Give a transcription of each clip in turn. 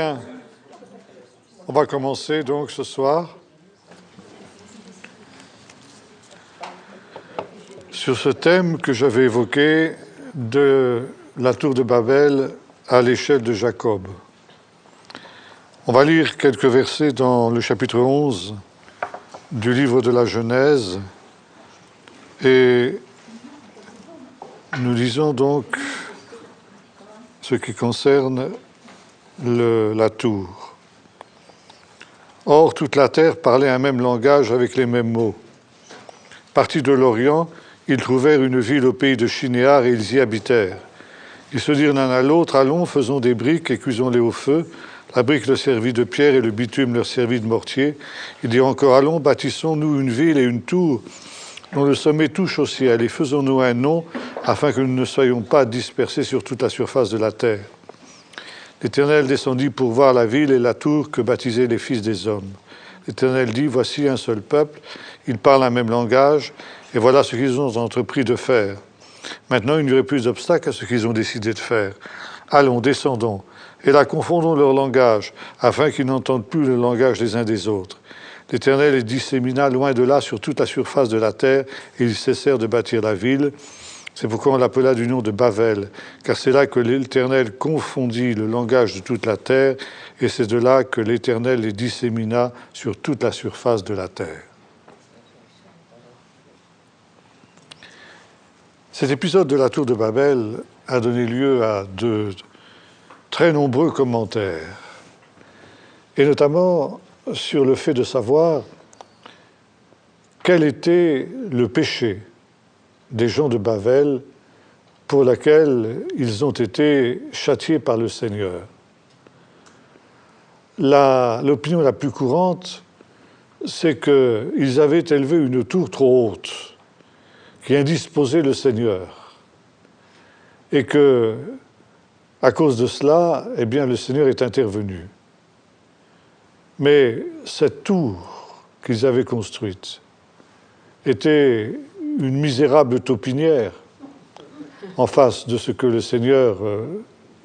Bien. On va commencer donc ce soir sur ce thème que j'avais évoqué de la tour de Babel à l'échelle de Jacob. On va lire quelques versets dans le chapitre 11 du livre de la Genèse et nous lisons donc ce qui concerne la tour. Or, toute la terre parlait un même langage avec les mêmes mots. Partis de l'Orient, ils trouvèrent une ville au pays de Shinéar et ils y habitèrent. Ils se dirent l'un à l'autre, allons, faisons des briques et cuisons-les au feu. La brique leur servit de pierre et le bitume leur servit de mortier. Ils dirent encore, allons, bâtissons-nous une ville et une tour dont le sommet touche au ciel et faisons-nous un nom afin que nous ne soyons pas dispersés sur toute la surface de la terre. L'Éternel descendit pour voir la ville et la tour que baptisaient les fils des hommes. L'Éternel dit, voici un seul peuple, ils parlent un même langage, et voilà ce qu'ils ont entrepris de faire. Maintenant, il n'y aurait plus d'obstacle à ce qu'ils ont décidé de faire. Allons, descendons, et là confondons leur langage, afin qu'ils n'entendent plus le langage les uns des autres. L'Éternel les dissémina loin de là sur toute la surface de la terre, et ils cessèrent de bâtir la ville. C'est pourquoi on l'appela du nom de Babel, car c'est là que l'Éternel confondit le langage de toute la terre, et c'est de là que l'Éternel les dissémina sur toute la surface de la terre. Cet épisode de la tour de Babel a donné lieu à de très nombreux commentaires, et notamment sur le fait de savoir quel était le péché des gens de Babel pour laquelle ils ont été châtiés par le Seigneur. L'opinion la plus courante, c'est qu'ils avaient élevé une tour trop haute qui indisposait le Seigneur et que, à cause de cela, eh bien, le Seigneur est intervenu. Mais cette tour qu'ils avaient construite était une misérable taupinière en face de ce que le Seigneur,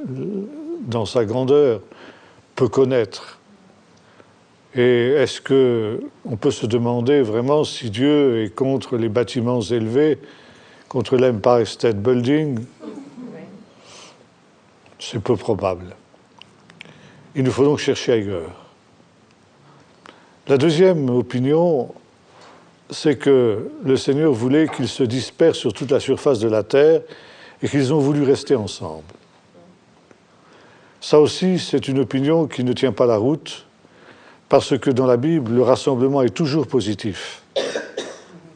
dans sa grandeur, peut connaître. Et est-ce qu'on peut se demander vraiment si Dieu est contre les bâtiments élevés, contre l'Empire State Building? C'est peu probable. Il nous faut donc chercher ailleurs. La deuxième opinion, c'est que le Seigneur voulait qu'ils se dispersent sur toute la surface de la terre et qu'ils ont voulu rester ensemble. Ça aussi, c'est une opinion qui ne tient pas la route, parce que dans la Bible, le rassemblement est toujours positif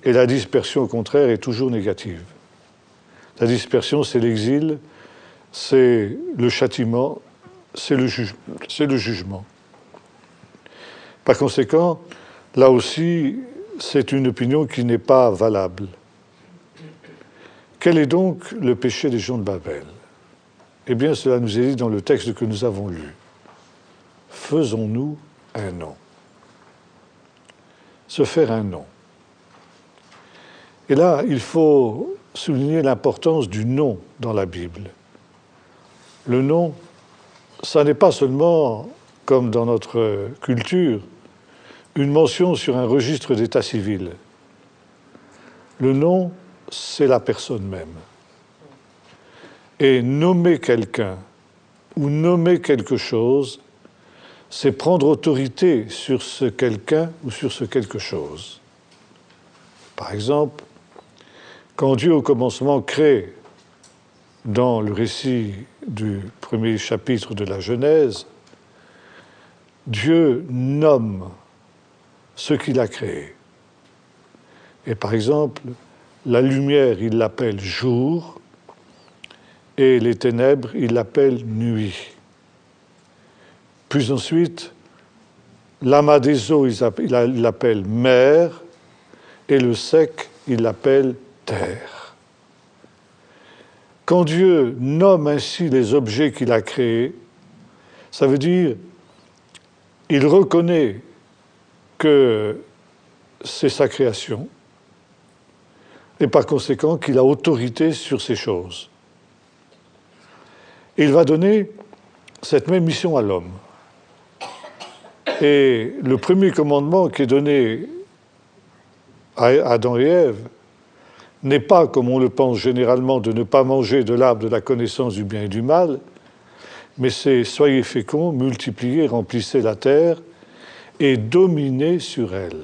et la dispersion, au contraire, est toujours négative. La dispersion, c'est l'exil, c'est le châtiment, c'est le jugement. Par conséquent, là aussi, c'est une opinion qui n'est pas valable. Quel est donc le péché des gens de Babel? Eh bien, cela nous est dit dans le texte que nous avons lu. Faisons-nous un nom. Se faire un nom. Et là, il faut souligner l'importance du nom dans la Bible. Le nom, ça n'est pas seulement, comme dans notre culture, une mention sur un registre d'état civil. Le nom, c'est la personne même. Et nommer quelqu'un ou nommer quelque chose, c'est prendre autorité sur ce quelqu'un ou sur ce quelque chose. Par exemple, quand Dieu au commencement crée, dans le récit du premier chapitre de la Genèse, Dieu nomme ce qu'il a créé. Et par exemple, la lumière, il l'appelle jour, et les ténèbres, il l'appelle nuit. Puis ensuite, l'amas des eaux, il l'appelle mer, et le sec, il l'appelle terre. Quand Dieu nomme ainsi les objets qu'il a créés, ça veut dire il reconnaît que c'est sa création, et par conséquent qu'il a autorité sur ces choses. Et il va donner cette même mission à l'homme. Et le premier commandement qui est donné à Adam et Ève n'est pas, comme on le pense généralement, de ne pas manger de l'arbre de la connaissance du bien et du mal, mais c'est « soyez féconds, multipliez, remplissez la terre et dominez sur elle ».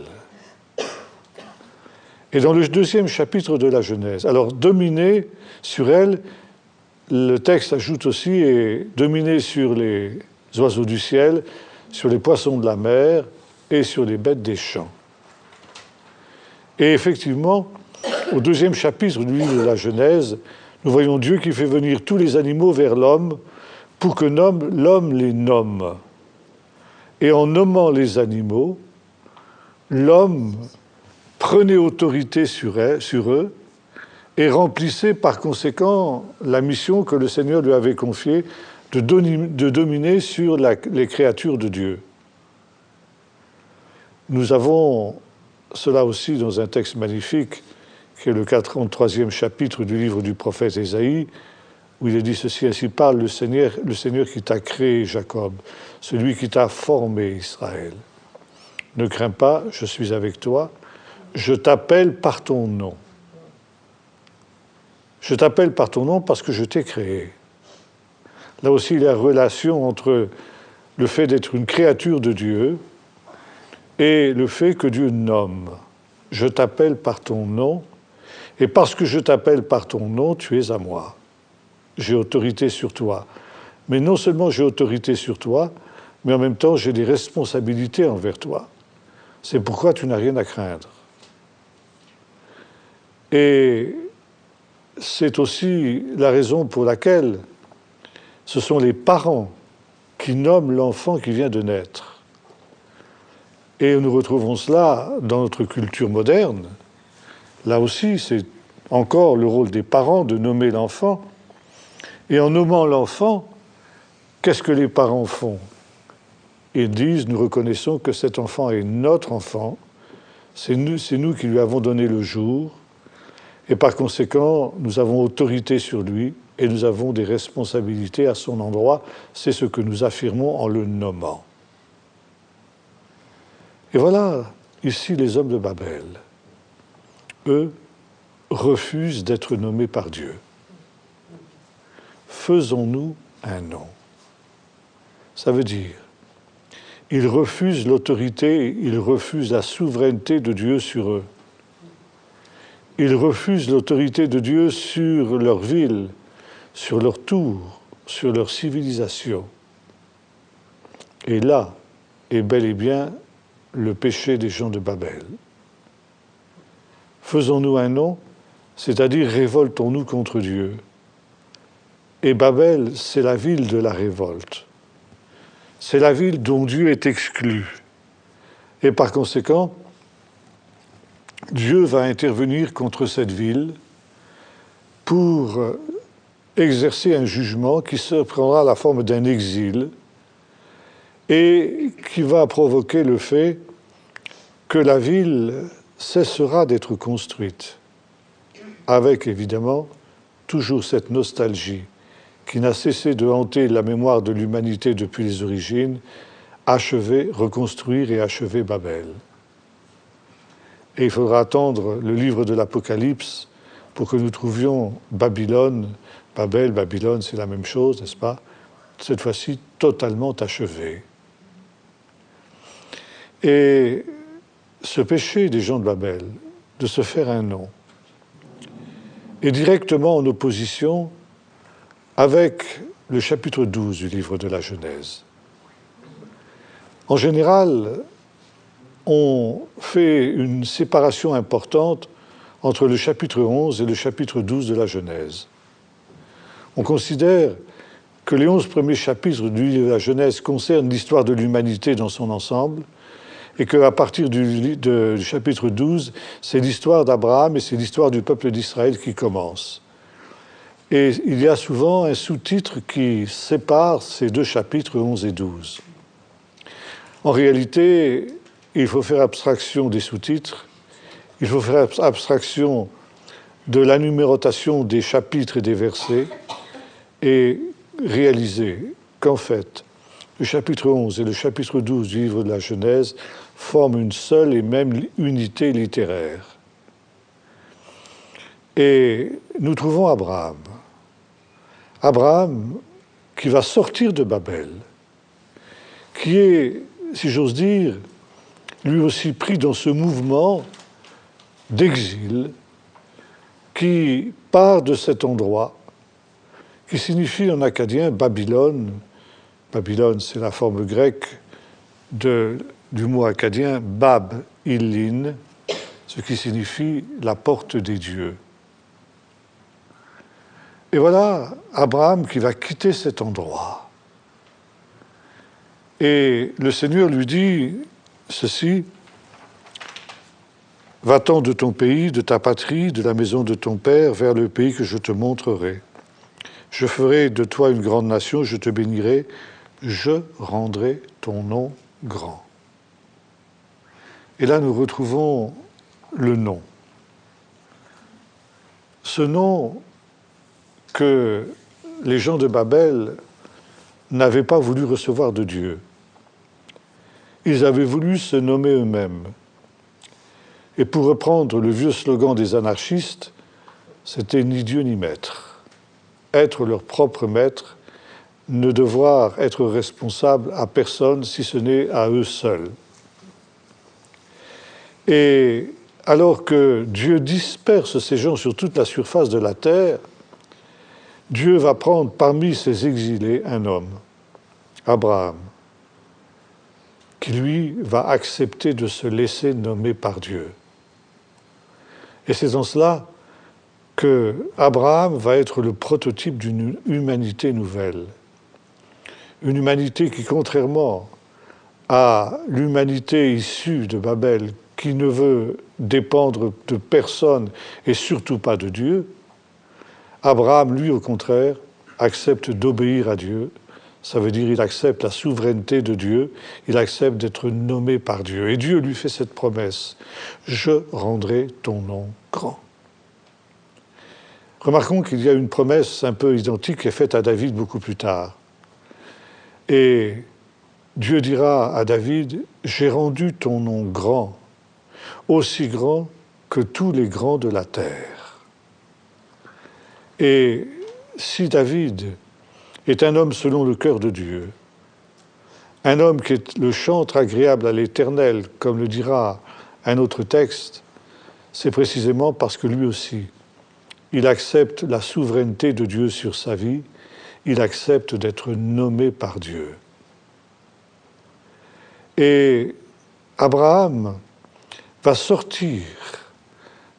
Et dans le deuxième chapitre de la Genèse, alors dominer sur elle, le texte ajoute aussi et dominer sur les oiseaux du ciel, sur les poissons de la mer et sur les bêtes des champs. Et effectivement, au deuxième chapitre du livre de la Genèse, nous voyons Dieu qui fait venir tous les animaux vers l'homme pour que l'homme les nomme. Et en nommant les animaux, l'homme prenait autorité sur eux et remplissait par conséquent la mission que le Seigneur lui avait confiée de dominer sur les créatures de Dieu. Nous avons cela aussi dans un texte magnifique qui est le 43e chapitre du livre du prophète Ésaïe, où il est dit ceci: ainsi parle le Seigneur qui t'a créé, Jacob, celui qui t'a formé, Israël. Ne crains pas, je suis avec toi, je t'appelle par ton nom. Je t'appelle par ton nom parce que je t'ai créé. Là aussi, il y a une relation entre le fait d'être une créature de Dieu et le fait que Dieu nomme. Je t'appelle par ton nom, et parce que je t'appelle par ton nom, tu es à moi. J'ai autorité sur toi. Mais non seulement j'ai autorité sur toi, mais en même temps j'ai des responsabilités envers toi. C'est pourquoi tu n'as rien à craindre. Et c'est aussi la raison pour laquelle ce sont les parents qui nomment l'enfant qui vient de naître. Et nous retrouvons cela dans notre culture moderne. Là aussi, c'est encore le rôle des parents de nommer l'enfant. Et en nommant l'enfant, qu'est-ce que les parents font? Ils disent, nous reconnaissons que cet enfant est notre enfant, c'est nous qui lui avons donné le jour, et par conséquent, nous avons autorité sur lui, et nous avons des responsabilités à son endroit. C'est ce que nous affirmons en le nommant. Et voilà, ici, les hommes de Babel, eux, refusent d'être nommés par Dieu. Faisons-nous un nom. Ça veut dire, ils refusent l'autorité, ils refusent la souveraineté de Dieu sur eux. Ils refusent l'autorité de Dieu sur leur ville, sur leur tour, sur leur civilisation. Et là est bel et bien le péché des gens de Babel. Faisons-nous un nom, c'est-à-dire révoltons-nous contre Dieu. Et Babel, c'est la ville de la révolte. C'est la ville dont Dieu est exclu. Et par conséquent, Dieu va intervenir contre cette ville pour exercer un jugement qui se prendra la forme d'un exil et qui va provoquer le fait que la ville cessera d'être construite, avec évidemment toujours cette nostalgie qui n'a cessé de hanter la mémoire de l'humanité depuis les origines, achever, reconstruire et achever Babel. Et il faudra attendre le livre de l'Apocalypse pour que nous trouvions Babylone, Babel, Babylone, c'est la même chose, n'est-ce pas? Cette fois-ci, totalement achevée. Et ce péché des gens de Babel, de se faire un nom, est directement en opposition avec le chapitre 12 du livre de la Genèse. En général, on fait une séparation importante entre le chapitre 11 et le chapitre 12 de la Genèse. On considère que les 11 premiers chapitres du livre de la Genèse concernent l'histoire de l'humanité dans son ensemble, et qu'à partir du chapitre 12, c'est l'histoire d'Abraham et c'est l'histoire du peuple d'Israël qui commence. Et il y a souvent un sous-titre qui sépare ces deux chapitres 11 et 12. En réalité, il faut faire abstraction des sous-titres, il faut faire abstraction de la numérotation des chapitres et des versets et réaliser qu'en fait, le chapitre 11 et le chapitre 12 du livre de la Genèse forment une seule et même unité littéraire. Et nous trouvons Abraham. Abraham qui va sortir de Babel, qui est, si j'ose dire, lui aussi pris dans ce mouvement d'exil qui part de cet endroit, qui signifie en akkadien Babylone. Babylone, c'est la forme grecque du mot akkadien Bab Illin, ce qui signifie la porte des dieux. Et voilà Abraham qui va quitter cet endroit. Et le Seigneur lui dit ceci: va-t'en de ton pays, de ta patrie, de la maison de ton père, vers le pays que je te montrerai. Je ferai de toi une grande nation, je te bénirai, je rendrai ton nom grand. Et là, nous retrouvons le nom. Ce nom que les gens de Babel n'avaient pas voulu recevoir de Dieu. Ils avaient voulu se nommer eux-mêmes. Et pour reprendre le vieux slogan des anarchistes, c'était ni Dieu ni maître. Être leur propre maître, ne devoir être responsable à personne si ce n'est à eux seuls. Et alors que Dieu disperse ces gens sur toute la surface de la terre, Dieu va prendre parmi ces exilés un homme, Abraham, qui lui va accepter de se laisser nommer par Dieu. Et c'est en cela que Abraham va être le prototype d'une humanité nouvelle. Une humanité qui, contrairement à l'humanité issue de Babel, qui ne veut dépendre de personne et surtout pas de Dieu, Abraham, lui, au contraire, accepte d'obéir à Dieu. Ça veut dire qu'il accepte la souveraineté de Dieu, il accepte d'être nommé par Dieu. Et Dieu lui fait cette promesse: je rendrai ton nom grand. Remarquons qu'il y a une promesse un peu identique qui est faite à David beaucoup plus tard. Et Dieu dira à David: j'ai rendu ton nom grand, aussi grand que tous les grands de la terre. Et si David est un homme selon le cœur de Dieu, un homme qui est le chantre agréable à l'Éternel, comme le dira un autre texte, c'est précisément parce que lui aussi, il accepte la souveraineté de Dieu sur sa vie, il accepte d'être nommé par Dieu. Et Abraham va sortir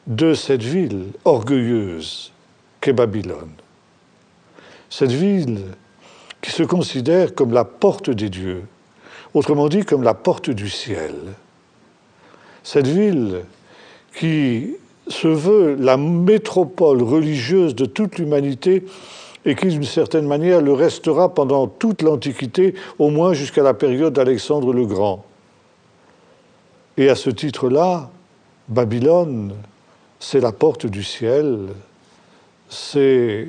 de cette ville orgueilleuse qu'est Babylone. Cette ville qui se considère comme la porte des dieux, autrement dit comme la porte du ciel. Cette ville qui se veut la métropole religieuse de toute l'humanité et qui, d'une certaine manière, le restera pendant toute l'Antiquité, au moins jusqu'à la période d'Alexandre le Grand. Et à ce titre-là, Babylone, c'est la porte du ciel, c'est,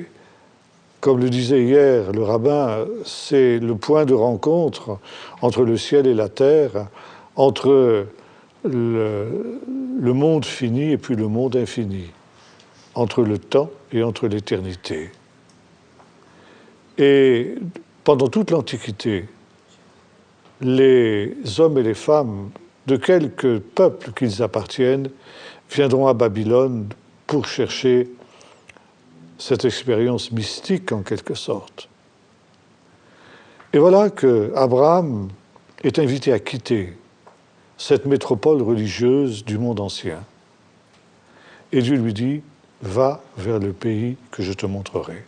comme le disait hier le rabbin, c'est le point de rencontre entre le ciel et la terre, entre le monde fini et puis le monde infini, entre le temps et entre l'éternité. Et pendant toute l'Antiquité, les hommes et les femmes, de quelque peuple qu'ils appartiennent, viendront à Babylone pour chercher cette expérience mystique en quelque sorte. Et voilà que Abraham est invité à quitter cette métropole religieuse du monde ancien. Et Dieu lui dit: va vers le pays que je te montrerai.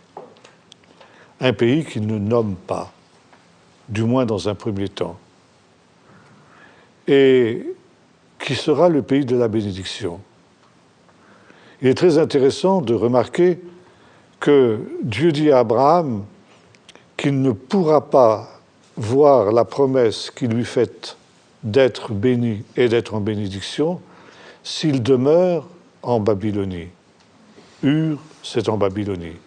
Un pays qu'il ne nomme pas, du moins dans un premier temps, et qui sera le pays de la bénédiction. Il est très intéressant de remarquer que Dieu dit à Abraham qu'il ne pourra pas voir la promesse qui lui fait d'être béni et d'être en bénédiction s'il demeure en Babylonie. Ur, c'est en Babylonie.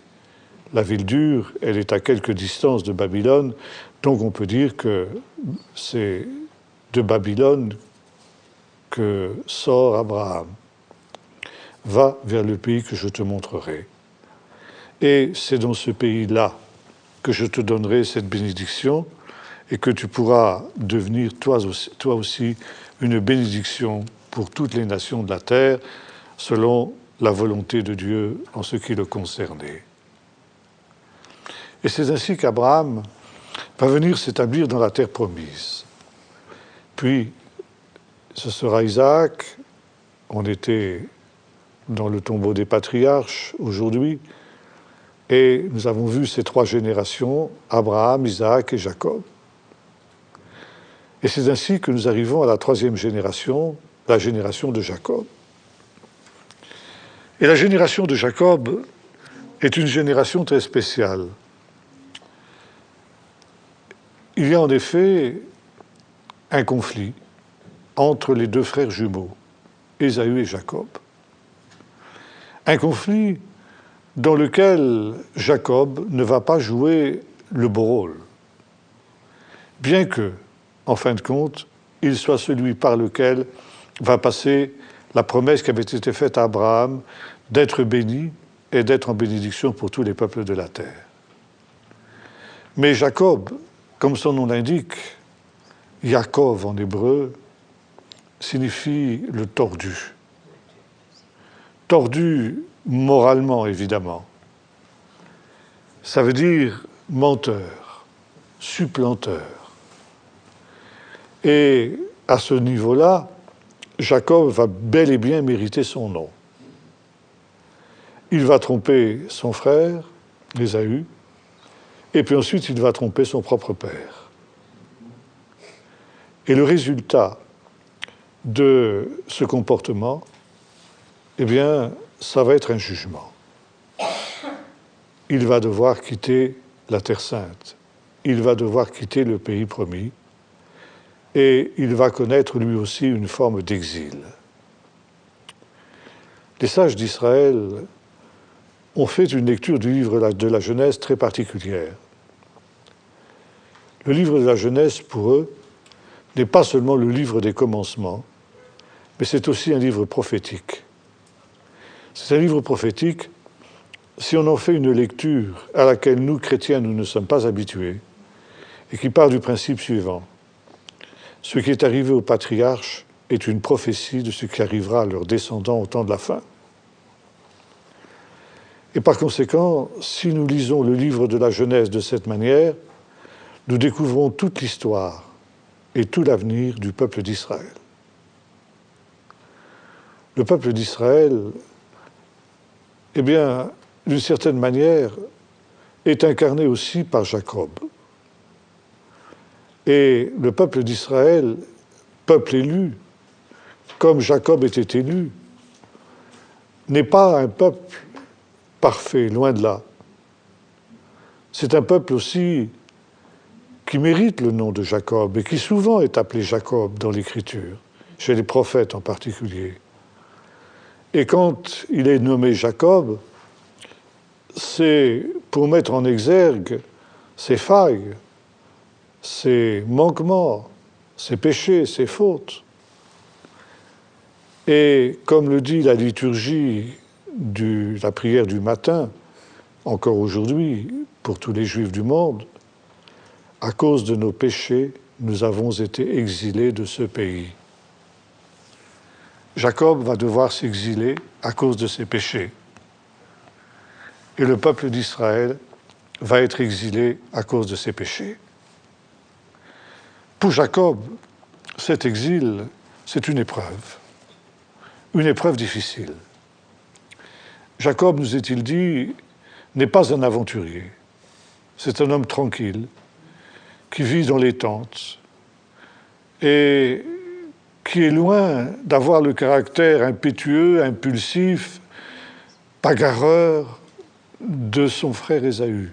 la ville dure, elle est à quelque distance de Babylone, donc on peut dire que c'est de Babylone que sort Abraham. Va vers le pays que je te montrerai. Et c'est dans ce pays-là que je te donnerai cette bénédiction et que tu pourras devenir toi aussi une bénédiction pour toutes les nations de la terre, selon la volonté de Dieu en ce qui le concernait. Et c'est ainsi qu'Abraham va venir s'établir dans la terre promise. Puis, ce sera Isaac. On était dans le tombeau des patriarches aujourd'hui, et nous avons vu ces trois générations, Abraham, Isaac et Jacob. Et c'est ainsi que nous arrivons à la troisième génération, la génération de Jacob. Et la génération de Jacob est une génération très spéciale. Il y a en effet un conflit entre les deux frères jumeaux, Ésaü et Jacob. Un conflit dans lequel Jacob ne va pas jouer le beau rôle, bien que, en fin de compte, il soit celui par lequel va passer la promesse qui avait été faite à Abraham d'être béni et d'être en bénédiction pour tous les peuples de la terre. Mais Jacob, comme son nom l'indique, Yaakov en hébreu, signifie le tordu. Tordu moralement, évidemment. Ça veut dire menteur, supplanteur. Et à ce niveau-là, Jacob va bel et bien mériter son nom. Il va tromper son frère, Ésaü, et puis ensuite il va tromper son propre père. Et le résultat de ce comportement, eh bien, ça va être un jugement. Il va devoir quitter la Terre Sainte. Il va devoir quitter le pays promis. Et il va connaître lui aussi une forme d'exil. Les sages d'Israël ont fait une lecture du livre de la Genèse très particulière. Le livre de la Genèse, pour eux, n'est pas seulement le livre des commencements, mais c'est aussi un livre prophétique. C'est un livre prophétique, si on en fait une lecture à laquelle nous, chrétiens, nous ne sommes pas habitués, et qui part du principe suivant. Ce qui est arrivé aux patriarches est une prophétie de ce qui arrivera à leurs descendants au temps de la fin. Et par conséquent, si nous lisons le livre de la Genèse de cette manière, nous découvrons toute l'histoire et tout l'avenir du peuple d'Israël. Le peuple d'Israël, eh bien, d'une certaine manière, est incarné aussi par Jacob. Et le peuple d'Israël, peuple élu, comme Jacob était élu, n'est pas un peuple parfait, loin de là. C'est un peuple aussi qui mérite le nom de Jacob et qui souvent est appelé Jacob dans l'Écriture, chez les prophètes en particulier. Et quand il est nommé Jacob, c'est pour mettre en exergue ses failles, ses manquements, ses péchés, ses fautes. Et comme le dit la liturgie de la prière du matin, encore aujourd'hui, pour tous les Juifs du monde, à cause de nos péchés, nous avons été exilés de ce pays. Jacob va devoir s'exiler à cause de ses péchés. Et le peuple d'Israël va être exilé à cause de ses péchés. Pour Jacob, cet exil, c'est une épreuve difficile. Jacob, nous est-il dit, n'est pas un aventurier. C'est un homme tranquille, qui vit dans les tentes et qui est loin d'avoir le caractère impétueux, impulsif, bagarreur de son frère Ésaü.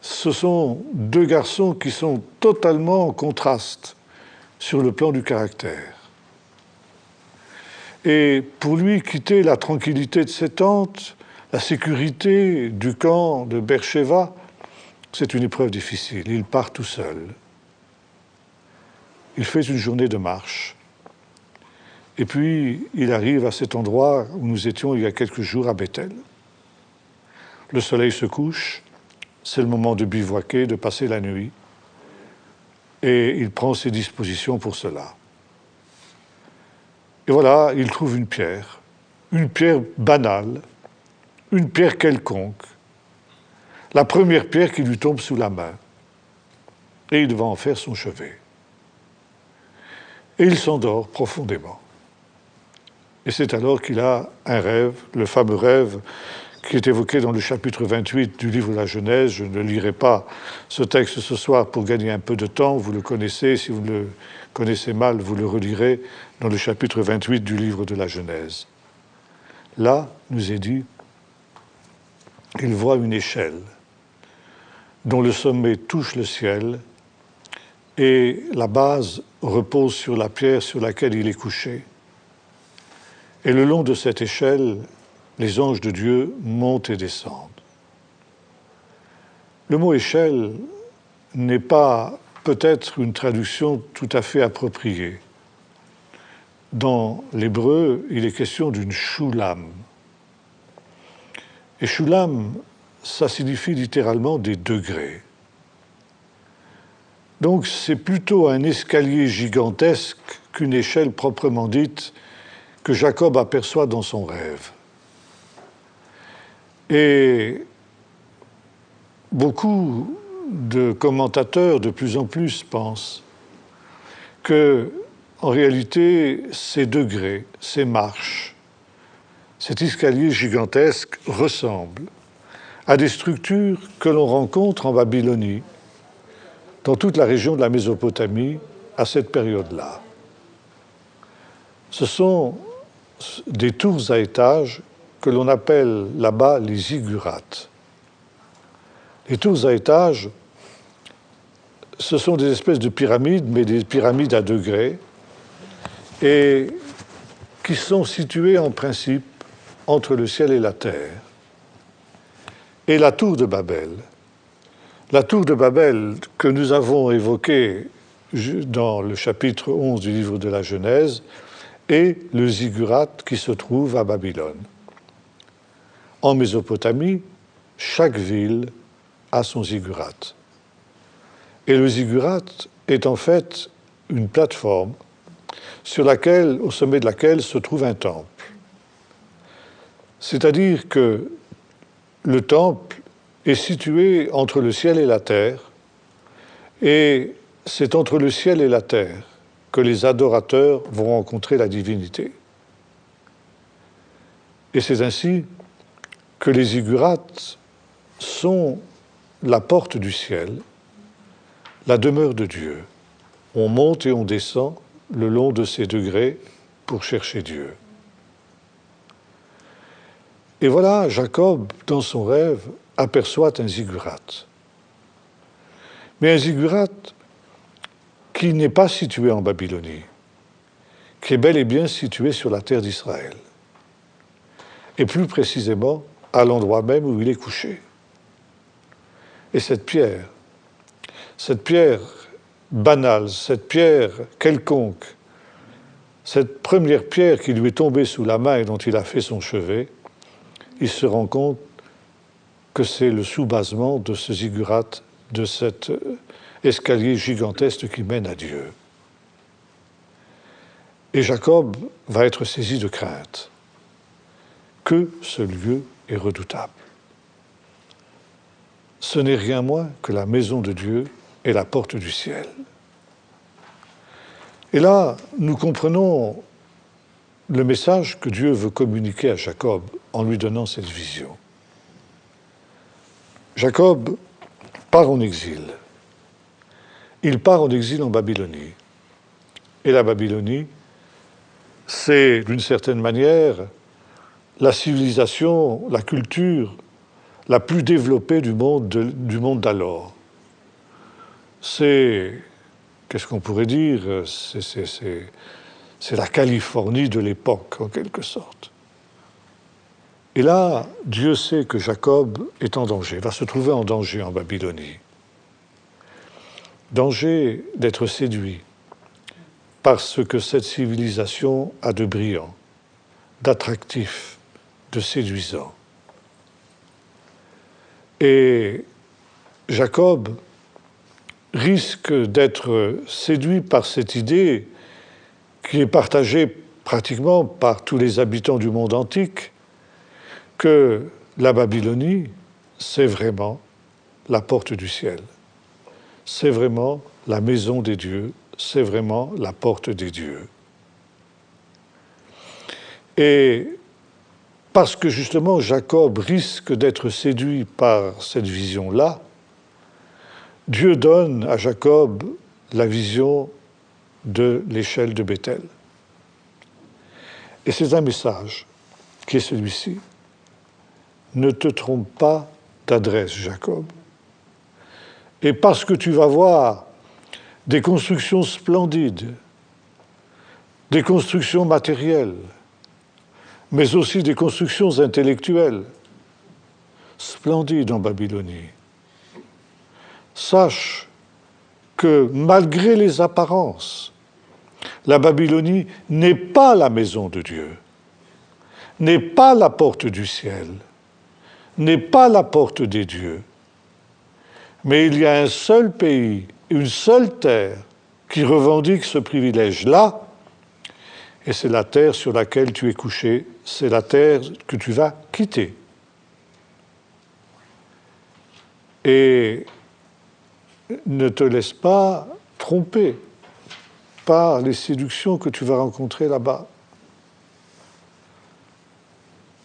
Ce sont deux garçons qui sont totalement en contraste sur le plan du caractère. Et pour lui, quitter la tranquillité de ses tentes, La sécurité du camp de Beersheba, c'est une épreuve difficile. Il part tout seul. Il fait une journée de marche. Et puis, il arrive à cet endroit où nous étions il y a quelques jours à Bethel. Le soleil se couche, c'est le moment de bivouaquer, de passer la nuit. Et il prend ses dispositions pour cela. Et voilà, il trouve une pierre banale, une pierre quelconque, la première pierre qui lui tombe sous la main. Et il va en faire son chevet. Et il s'endort profondément. Et c'est alors qu'il a un rêve, le fameux rêve qui est évoqué dans le chapitre 28 du livre de la Genèse. Je ne lirai pas ce texte ce soir pour gagner un peu de temps, vous le connaissez, si vous le connaissez mal, vous le relirez dans le chapitre 28 du livre de la Genèse. Là, nous est dit, il voit une échelle dont le sommet touche le ciel et la base repose sur la pierre sur laquelle il est couché. Et le long de cette échelle, les anges de Dieu montent et descendent. Le mot échelle n'est pas peut-être une traduction tout à fait appropriée. Dans l'hébreu, il est question d'une shulam. Et shulam, ça signifie littéralement des degrés. Donc c'est plutôt un escalier gigantesque qu'une échelle proprement dite que Jacob aperçoit dans son rêve. Et beaucoup de commentateurs, de plus en plus, pensent que, en réalité, ces degrés, ces marches, cet escalier gigantesque ressemblent à des structures que l'on rencontre en Babylonie, dans toute la région de la Mésopotamie, à cette période-là. Ce sont des tours à étages que l'on appelle là-bas les ziggurats. Les tours à étages, ce sont des espèces de pyramides, mais des pyramides à degrés, et qui sont situées en principe entre le ciel et la terre. Et la tour de Babel, que nous avons évoquée dans le chapitre 11 du livre de la Genèse, est le ziggurat qui se trouve à Babylone. En Mésopotamie, chaque ville a son ziggurat. Et le ziggurat est en fait une plateforme au sommet de laquelle se trouve un temple. C'est-à-dire que le temple est situé entre le ciel et la terre, et c'est entre le ciel et la terre que les adorateurs vont rencontrer la divinité. Et c'est ainsi que les ziggurats sont la porte du ciel, la demeure de Dieu. On monte et on descend le long de ces degrés pour chercher Dieu. Et voilà, Jacob, dans son rêve, aperçoit un ziggurat. Mais un ziggurat qui n'est pas situé en Babylonie, qui est bel et bien situé sur la terre d'Israël, et plus précisément à l'endroit même où il est couché. Et cette pierre banale, cette pierre quelconque, cette première pierre qui lui est tombée sous la main et dont il a fait son chevet, il se rend compte que c'est le sous-basement de ce ziggurat, de cet escalier gigantesque qui mène à Dieu. Et Jacob va être saisi de crainte. Que ce lieu est redoutable. Ce n'est rien moins que la maison de Dieu et la porte du ciel. Et là, nous comprenons le message que Dieu veut communiquer à Jacob en lui donnant cette vision. Jacob part en exil. Il part en exil en Babylonie. Et la Babylonie, c'est d'une certaine manière la civilisation, la culture la plus développée du monde d'alors. Qu'est-ce qu'on pourrait dire, c'est la Californie de l'époque, en quelque sorte. Et là, Dieu sait que Jacob est en danger, va se trouver en danger en Babylonie. Danger d'être séduit par ce que cette civilisation a de brillant, d'attractif, de séduisant. Et Jacob risque d'être séduit par cette idée qui est partagée pratiquement par tous les habitants du monde antique, que la Babylonie, c'est vraiment la porte du ciel. C'est vraiment la maison des dieux, c'est vraiment la porte des dieux. Et parce que justement Jacob risque d'être séduit par cette vision-là, Dieu donne à Jacob la vision de l'échelle de Béthel. Et c'est un message qui est celui-ci. Ne te trompe pas d'adresse, Jacob. Et parce que tu vas voir des constructions splendides, des constructions matérielles, mais aussi des constructions intellectuelles splendides en Babylonie, sache que malgré les apparences, la Babylonie n'est pas la maison de Dieu, n'est pas la porte du ciel, n'est pas la porte des dieux. Mais il y a un seul pays, une seule terre qui revendique ce privilège-là, et c'est la terre sur laquelle tu es couché, c'est la terre que tu vas quitter. Et ne te laisse pas tromper par les séductions que tu vas rencontrer là-bas.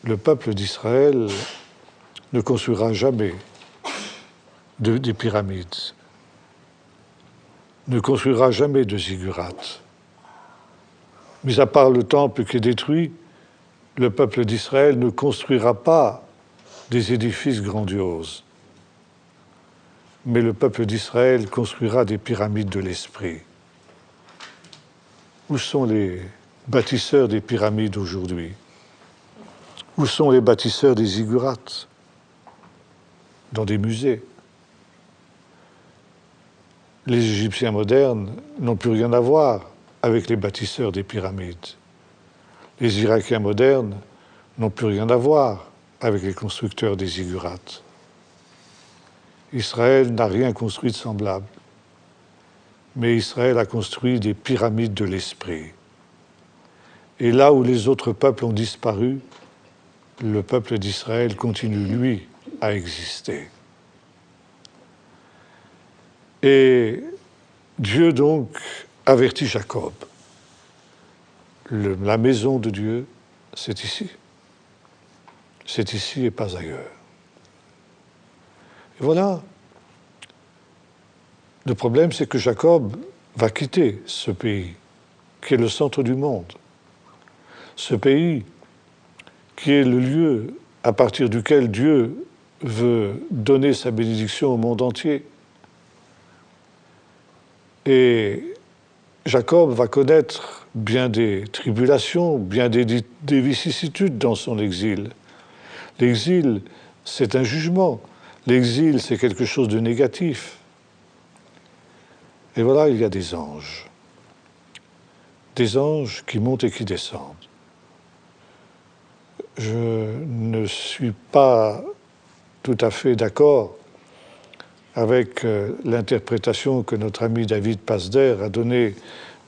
Le peuple d'Israël ne construira jamais des pyramides, ne construira jamais de ziggurats. Mis à part le temple qui est détruit, le peuple d'Israël ne construira pas des édifices grandioses. Mais le peuple d'Israël construira des pyramides de l'esprit. Où sont les bâtisseurs des pyramides aujourd'hui? Où sont les bâtisseurs des ziggurats? Dans des musées. Les Égyptiens modernes n'ont plus rien à voir avec les bâtisseurs des pyramides. Les Irakiens modernes n'ont plus rien à voir avec les constructeurs des ziggurats. Israël n'a rien construit de semblable, mais Israël a construit des pyramides de l'esprit. Et là où les autres peuples ont disparu, le peuple d'Israël continue, lui, à exister. Et Dieu, donc, avertit Jacob. La maison de Dieu, c'est ici. C'est ici et pas ailleurs. Et voilà. Le problème, c'est que Jacob va quitter ce pays, qui est le centre du monde. Ce pays, qui est le lieu à partir duquel Dieu veut donner sa bénédiction au monde entier. Et Jacob va connaître bien des tribulations, bien des vicissitudes dans son exil. L'exil, c'est un jugement. L'exil, c'est quelque chose de négatif. Et voilà, il y a des anges. Des anges qui montent et qui descendent. Je ne suis pas tout à fait d'accord avec l'interprétation que notre ami David Pasder a donnée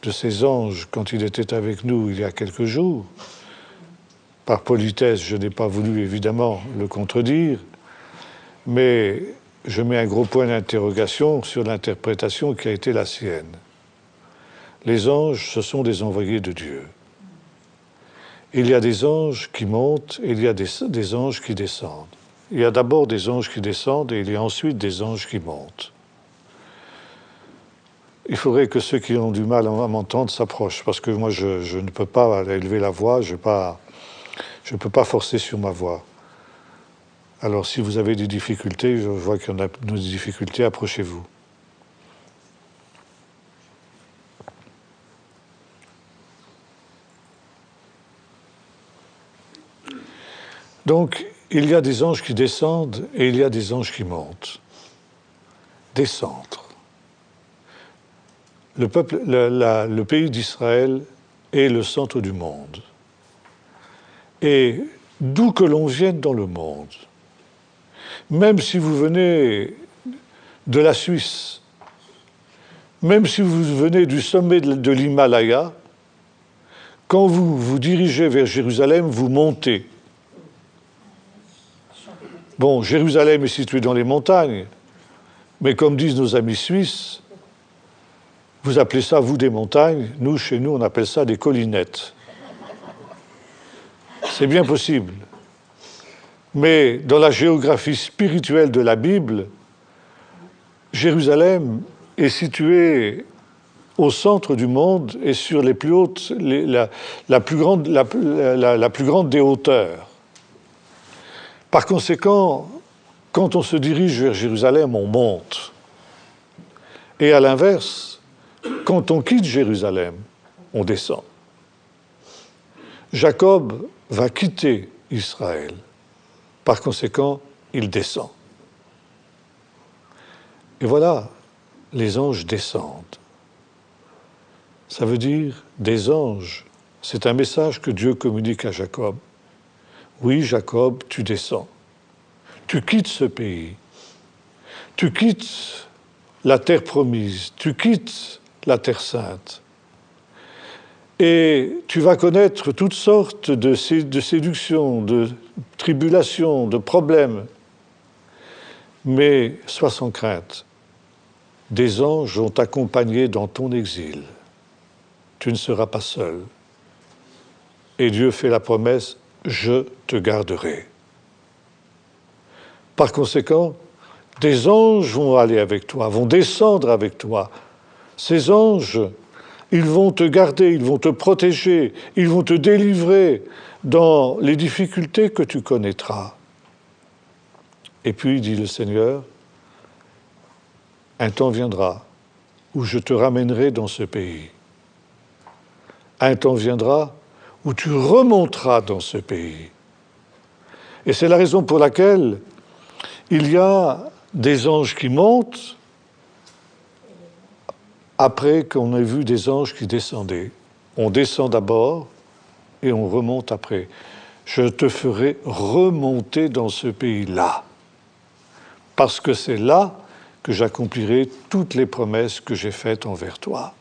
de ces anges quand il était avec nous il y a quelques jours. Par politesse, je n'ai pas voulu évidemment le contredire, mais je mets un gros point d'interrogation sur l'interprétation qui a été la sienne. Les anges, ce sont des envoyés de Dieu. Il y a des anges qui montent et il y a des anges qui descendent. Il y a d'abord des anges qui descendent et il y a ensuite des anges qui montent. Il faudrait que ceux qui ont du mal à m'entendre s'approchent, parce que moi, je ne peux pas élever la voix, je ne peux pas forcer sur ma voix. Alors, si vous avez des difficultés, je vois qu'il y en a des difficultés, approchez-vous. Donc, il y a des anges qui descendent et il y a des anges qui montent. Descendre. Le pays d'Israël est le centre du monde. Et d'où que l'on vienne dans le monde, même si vous venez de la Suisse, même si vous venez du sommet de l'Himalaya, quand vous vous dirigez vers Jérusalem, vous montez. Bon, Jérusalem est située dans les montagnes, mais comme disent nos amis suisses, vous appelez ça, vous, des montagnes, nous, chez nous, on appelle ça des collinettes. C'est bien possible. Mais dans la géographie spirituelle de la Bible, Jérusalem est située au centre du monde et sur les plus hautes, la plus grande des hauteurs. Par conséquent, quand on se dirige vers Jérusalem, on monte. Et à l'inverse, quand on quitte Jérusalem, on descend. Jacob va quitter Israël. Par conséquent, il descend. Et voilà, les anges descendent. Ça veut dire des anges. C'est un message que Dieu communique à Jacob. Oui, Jacob, tu descends. Tu quittes ce pays. Tu quittes la terre promise. Tu quittes la terre sainte. Et tu vas connaître toutes sortes de séductions, de tribulations, de problèmes. Mais sois sans crainte. Des anges vont t'accompagner dans ton exil. Tu ne seras pas seul. Et Dieu fait la promesse, je te garderai. Par conséquent, des anges vont aller avec toi, vont descendre avec toi. Ces anges, ils vont te garder, ils vont te protéger, ils vont te délivrer dans les difficultés que tu connaîtras. Et puis, dit le Seigneur, un temps viendra où je te ramènerai dans ce pays. Un temps viendra où tu remonteras dans ce pays. Et c'est la raison pour laquelle il y a des anges qui montent après qu'on ait vu des anges qui descendaient. On descend d'abord et on remonte après. Je te ferai remonter dans ce pays-là, parce que c'est là que j'accomplirai toutes les promesses que j'ai faites envers toi.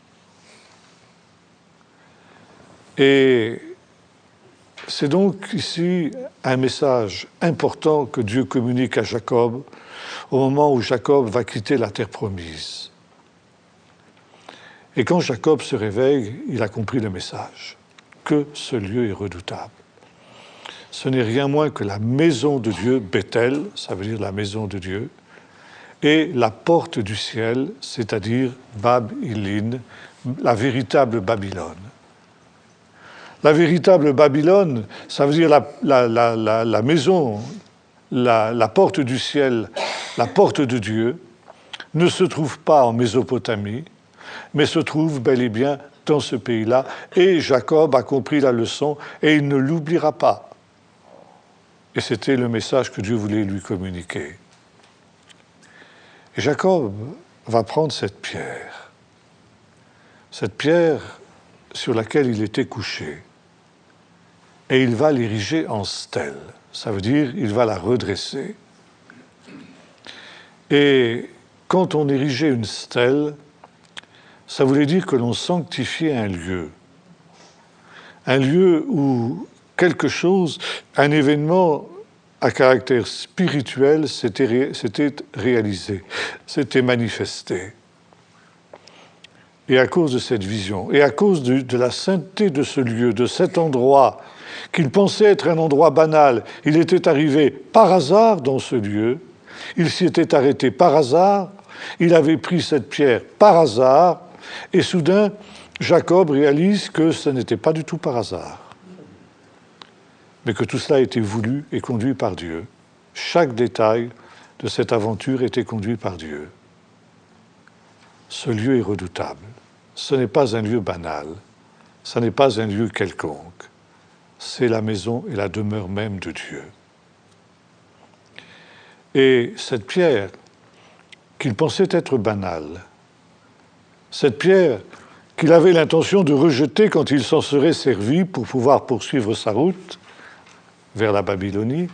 Et c'est donc ici un message important que Dieu communique à Jacob au moment où Jacob va quitter la terre promise. Et quand Jacob se réveille, il a compris le message, que ce lieu est redoutable. Ce n'est rien moins que la maison de Dieu, Bethel, ça veut dire la maison de Dieu, et la porte du ciel, c'est-à-dire Bab-Ilin, la véritable Babylone. La véritable Babylone, ça veut dire la maison, la porte du ciel, la porte de Dieu, ne se trouve pas en Mésopotamie, mais se trouve bel et bien dans ce pays-là. Et Jacob a compris la leçon et il ne l'oubliera pas. Et c'était le message que Dieu voulait lui communiquer. Et Jacob va prendre cette pierre sur laquelle il était couché, et il va l'ériger en stèle. Ça veut dire il va la redresser. Et quand on érigeait une stèle, ça voulait dire que l'on sanctifiait un lieu où quelque chose, un événement à caractère spirituel s'était réalisé, s'était manifesté. Et à cause de cette vision, et à cause de la sainteté de ce lieu, de cet endroit, qu'il pensait être un endroit banal, il était arrivé par hasard dans ce lieu, il s'y était arrêté par hasard, il avait pris cette pierre par hasard, et soudain, Jacob réalise que ce n'était pas du tout par hasard, mais que tout cela a été voulu et conduit par Dieu. Chaque détail de cette aventure était conduit par Dieu. Ce lieu est redoutable. Ce n'est pas un lieu banal, ce n'est pas un lieu quelconque. C'est la maison et la demeure même de Dieu. Et cette pierre, qu'il pensait être banale, cette pierre qu'il avait l'intention de rejeter quand il s'en serait servi pour pouvoir poursuivre sa route vers la Babylonie,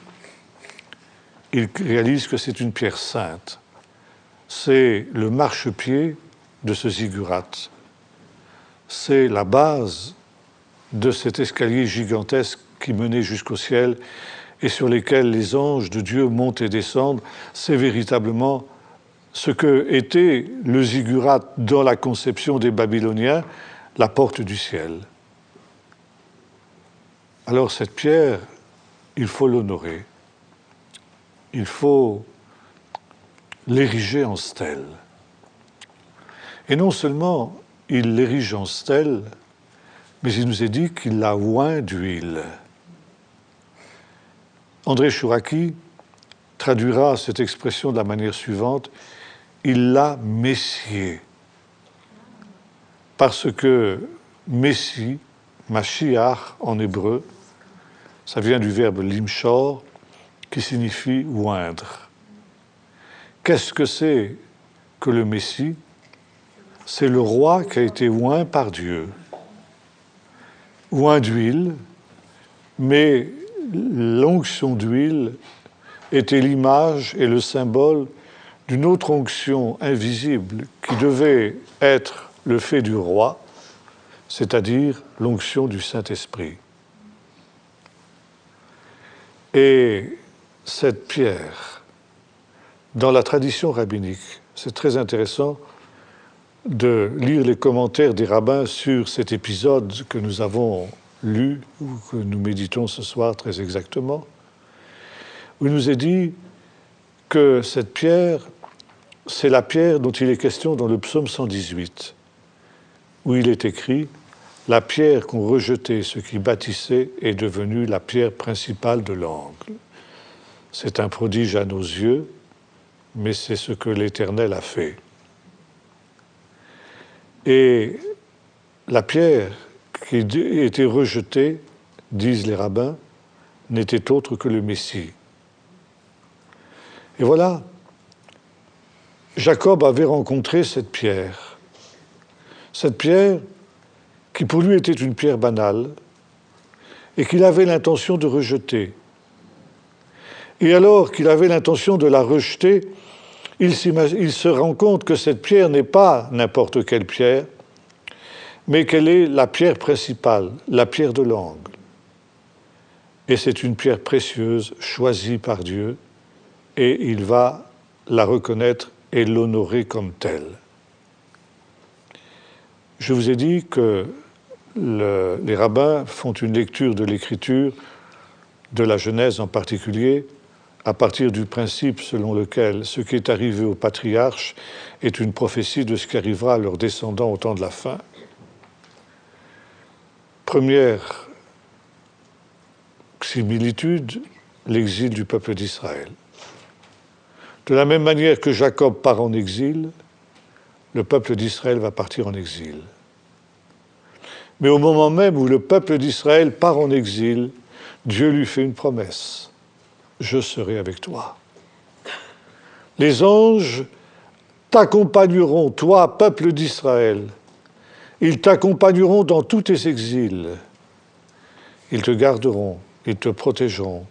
il réalise que c'est une pierre sainte. C'est le marchepied de ce ziggurat. C'est la base de cet escalier gigantesque qui menait jusqu'au ciel et sur lesquels les anges de Dieu montent et descendent. C'est véritablement ce que était le ziggurat dans la conception des Babyloniens, la porte du ciel. Alors cette pierre, il faut l'honorer. Il faut l'ériger en stèle. Et non seulement il l'érige en stèle, mais il nous est dit qu'il l'a oint d'huile. André Chouraki traduira cette expression de la manière suivante: il l'a messié. Parce que messie, Mashiach en hébreu, ça vient du verbe limshor, qui signifie oindre. Qu'est-ce que c'est que le Messie? C'est le roi qui a été oint par Dieu. Oint d'huile, mais l'onction d'huile était l'image et le symbole d'une autre onction invisible qui devait être le fait du roi, c'est-à-dire l'onction du Saint-Esprit. Et cette pierre, dans la tradition rabbinique, c'est très intéressant de lire les commentaires des rabbins sur cet épisode que nous avons lu, ou que nous méditons ce soir très exactement, où il nous est dit que cette pierre, c'est la pierre dont il est question dans le psaume 118, où il est écrit « La pierre qu'ont rejetée ceux qui bâtissaient est devenue la pierre principale de l'angle. » C'est un prodige à nos yeux, mais c'est ce que l'Éternel a fait. Et la pierre qui a été rejetée, disent les rabbins, n'était autre que le Messie. Et voilà, Jacob avait rencontré cette pierre qui pour lui était une pierre banale et qu'il avait l'intention de rejeter. Et alors qu'il avait l'intention de la rejeter, il se rend compte que cette pierre n'est pas n'importe quelle pierre, mais qu'elle est la pierre principale, la pierre de l'angle. Et c'est une pierre précieuse, choisie par Dieu, et il va la reconnaître et l'honorer comme telle. Je vous ai dit que les rabbins font une lecture de l'Écriture, de la Genèse en particulier, à partir du principe selon lequel ce qui est arrivé aux patriarches est une prophétie de ce qui arrivera à leurs descendants au temps de la fin. Première similitude, l'exil du peuple d'Israël. De la même manière que Jacob part en exil, le peuple d'Israël va partir en exil. Mais au moment même où le peuple d'Israël part en exil, Dieu lui fait une promesse. Je serai avec toi. Les anges t'accompagneront, toi, peuple d'Israël. Ils t'accompagneront dans tous tes exils. Ils te garderont, ils te protégeront,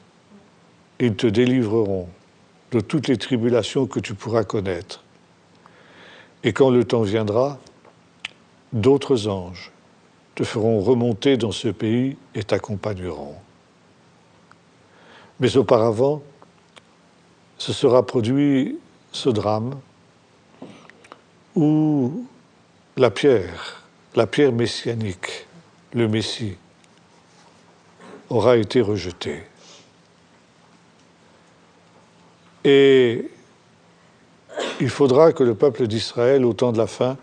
ils te délivreront de toutes les tribulations que tu pourras connaître. Et quand le temps viendra, d'autres anges te feront remonter dans ce pays et t'accompagneront. Mais auparavant, se sera produit ce drame où la pierre messianique, le Messie, aura été rejetée. Et il faudra que le peuple d'Israël, au temps de la fin,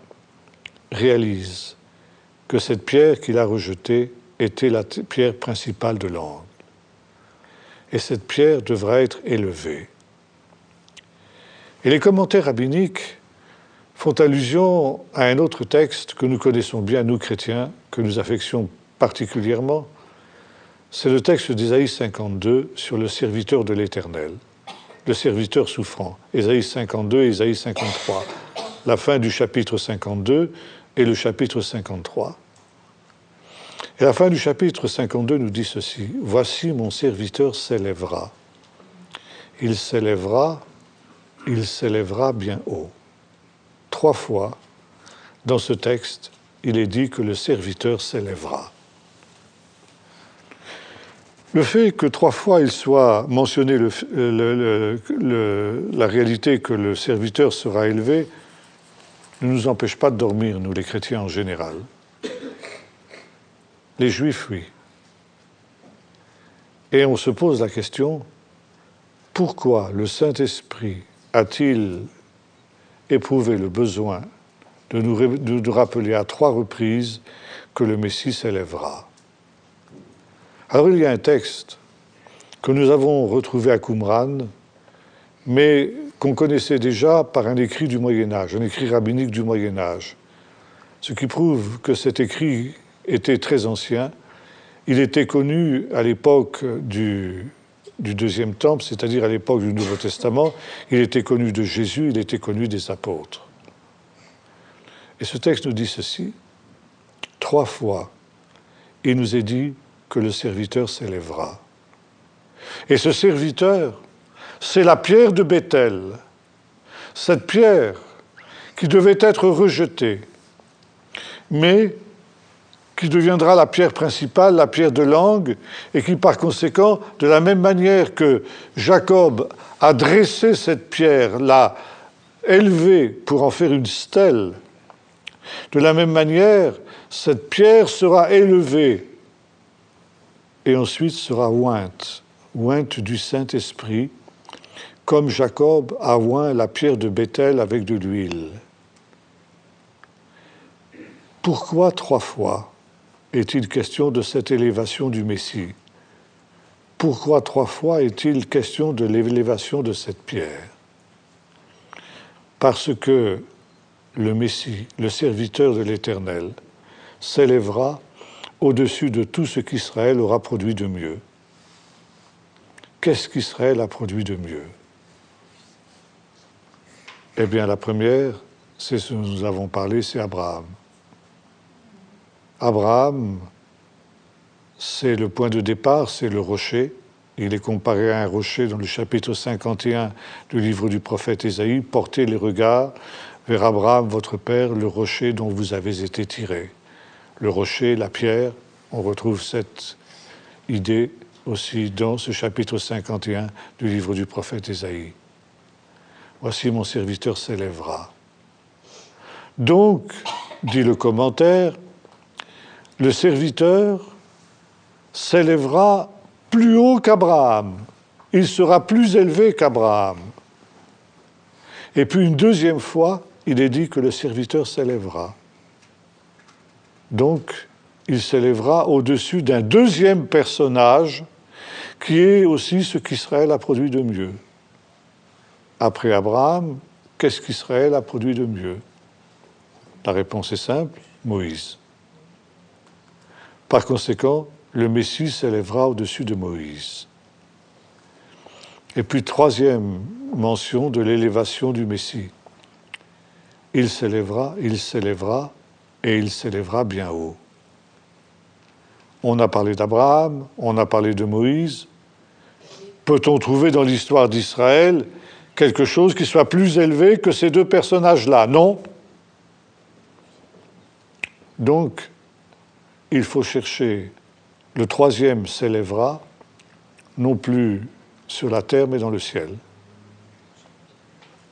réalise que cette pierre qu'il a rejetée était la pierre principale de l'angle. Et cette pierre devra être élevée. Et les commentaires rabbiniques font allusion à un autre texte que nous connaissons bien, nous chrétiens, que nous affectionnons particulièrement. C'est le texte d'Ésaïe 52 sur le serviteur de l'Éternel. le serviteur souffrant. Ésaïe 52 et Ésaïe 53. La fin du chapitre 52 et le chapitre 53. Et la fin du chapitre 52 nous dit ceci. « Voici mon serviteur s'élèvera. Il s'élèvera bien haut. » 3 fois, dans ce texte, il est dit que le serviteur s'élèvera. Le fait que 3 fois il soit mentionné la réalité que le serviteur sera élevé ne nous empêche pas de dormir, nous les chrétiens en général. Les Juifs, oui. Et on se pose la question, pourquoi le Saint-Esprit a-t-il éprouvé le besoin de nous rappeler à 3 reprises que le Messie s'élèvera? Alors il y a un texte que nous avons retrouvé à Qumran, mais qu'on connaissait déjà par un écrit du Moyen-Âge, un écrit rabbinique du Moyen-Âge, ce qui prouve que cet écrit était très ancien. Il était connu à l'époque du Deuxième Temple, c'est-à-dire à l'époque du Nouveau Testament. Il était connu de Jésus, il était connu des apôtres. Et ce texte nous dit ceci. 3 fois, il nous est dit que le serviteur s'élèvera. Et ce serviteur, c'est la pierre de Béthel. Cette pierre qui devait être rejetée, mais qui deviendra la pierre principale, la pierre de langue, et qui par conséquent, de la même manière que Jacob a dressé cette pierre, l'a élevée pour en faire une stèle, de la même manière, cette pierre sera élevée et ensuite sera ointe du Saint-Esprit, comme Jacob a oint la pierre de Béthel avec de l'huile. Pourquoi 3 fois est-il question de cette élévation du Messie? Pourquoi 3 fois est-il question de l'élévation de cette pierre? Parce que le Messie, le serviteur de l'Éternel, s'élèvera au-dessus de tout ce qu'Israël aura produit de mieux. Qu'est-ce qu'Israël a produit de mieux? Eh bien, la première, c'est ce dont nous avons parlé, c'est Abraham. Abraham, c'est le point de départ, c'est le rocher. Il est comparé à un rocher dans le chapitre 51 du livre du prophète Ésaïe. Portez les regards vers Abraham, votre père, le rocher dont vous avez été tirés. Le rocher, la pierre, on retrouve cette idée aussi dans ce chapitre 51 du livre du prophète Ésaïe. Voici mon serviteur s'élèvera. Donc, dit le commentaire, le serviteur s'élèvera plus haut qu'Abraham. Il sera plus élevé qu'Abraham. Et puis une deuxième fois, il est dit que le serviteur s'élèvera. Donc, il s'élèvera au-dessus d'un deuxième personnage qui est aussi ce qu'Israël a produit de mieux. Après Abraham, qu'est-ce qu'Israël a produit de mieux? La réponse est simple, Moïse. Par conséquent, le Messie s'élèvera au-dessus de Moïse. Et puis, troisième mention de l'élévation du Messie. Il s'élèvera et il s'élèvera bien haut. On a parlé d'Abraham, on a parlé de Moïse. Peut-on trouver dans l'histoire d'Israël quelque chose qui soit plus élevé que ces 2 personnages-là? Non. Donc, il faut chercher, le troisième s'élèvera, non plus sur la terre, mais dans le ciel.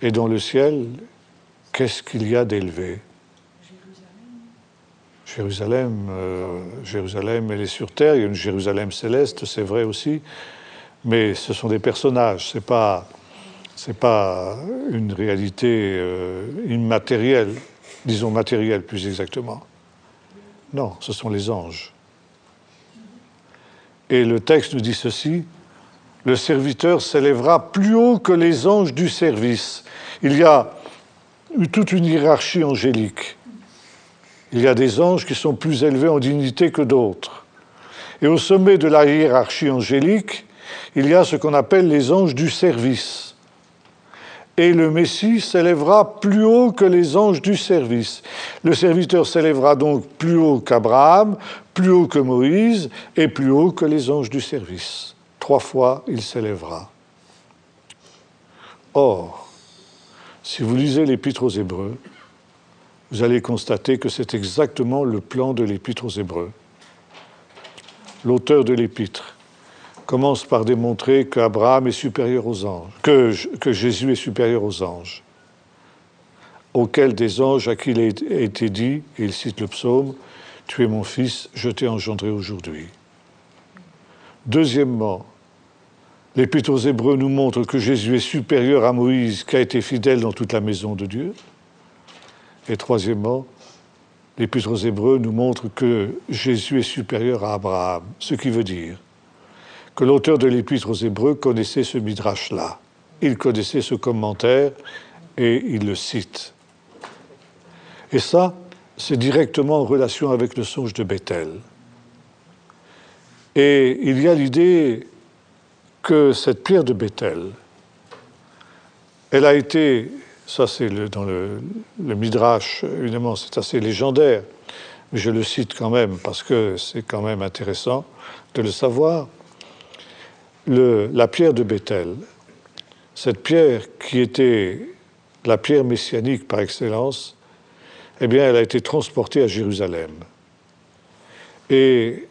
Et dans le ciel, qu'est-ce qu'il y a d'élevé? Jérusalem, elle est sur terre, il y a une Jérusalem céleste, c'est vrai aussi, mais ce sont des personnages, c'est pas une réalité immatérielle, disons matérielle plus exactement. Non, ce sont les anges. Et le texte nous dit ceci, le serviteur s'élèvera plus haut que les anges du service. Il y a toute une hiérarchie angélique. Il y a des anges qui sont plus élevés en dignité que d'autres. Et au sommet de la hiérarchie angélique, il y a ce qu'on appelle les anges du service. et le Messie s'élèvera plus haut que les anges du service. Le serviteur s'élèvera donc plus haut qu'Abraham, plus haut que Moïse et plus haut que les anges du service. 3 fois, il s'élèvera. Or, si vous lisez l'Épître aux Hébreux, vous allez constater que c'est exactement le plan de l'Épître aux Hébreux. L'auteur de l'Épître commence par démontrer qu'Abraham est supérieur aux anges, que Jésus est supérieur aux anges, auxquels des anges à qui il a été dit, et il cite le psaume, « Tu es mon fils, je t'ai engendré aujourd'hui ». Deuxièmement, l'Épître aux Hébreux nous montre que Jésus est supérieur à Moïse, qui a été fidèle dans toute la maison de Dieu. Et troisièmement, l'Épître aux Hébreux nous montre que Jésus est supérieur à Abraham, ce qui veut dire que l'auteur de l'Épître aux Hébreux connaissait ce midrash-là. Il connaissait ce commentaire et il le cite. Et ça, c'est directement en relation avec le songe de Béthel. Et il y a l'idée que cette pierre de Béthel, elle a été, ça c'est dans le midrash, évidemment c'est assez légendaire, mais je le cite quand même parce que c'est quand même intéressant de le savoir. La pierre de Béthel, cette pierre qui était la pierre messianique par excellence, eh bien, elle a été transportée à Jérusalem. Et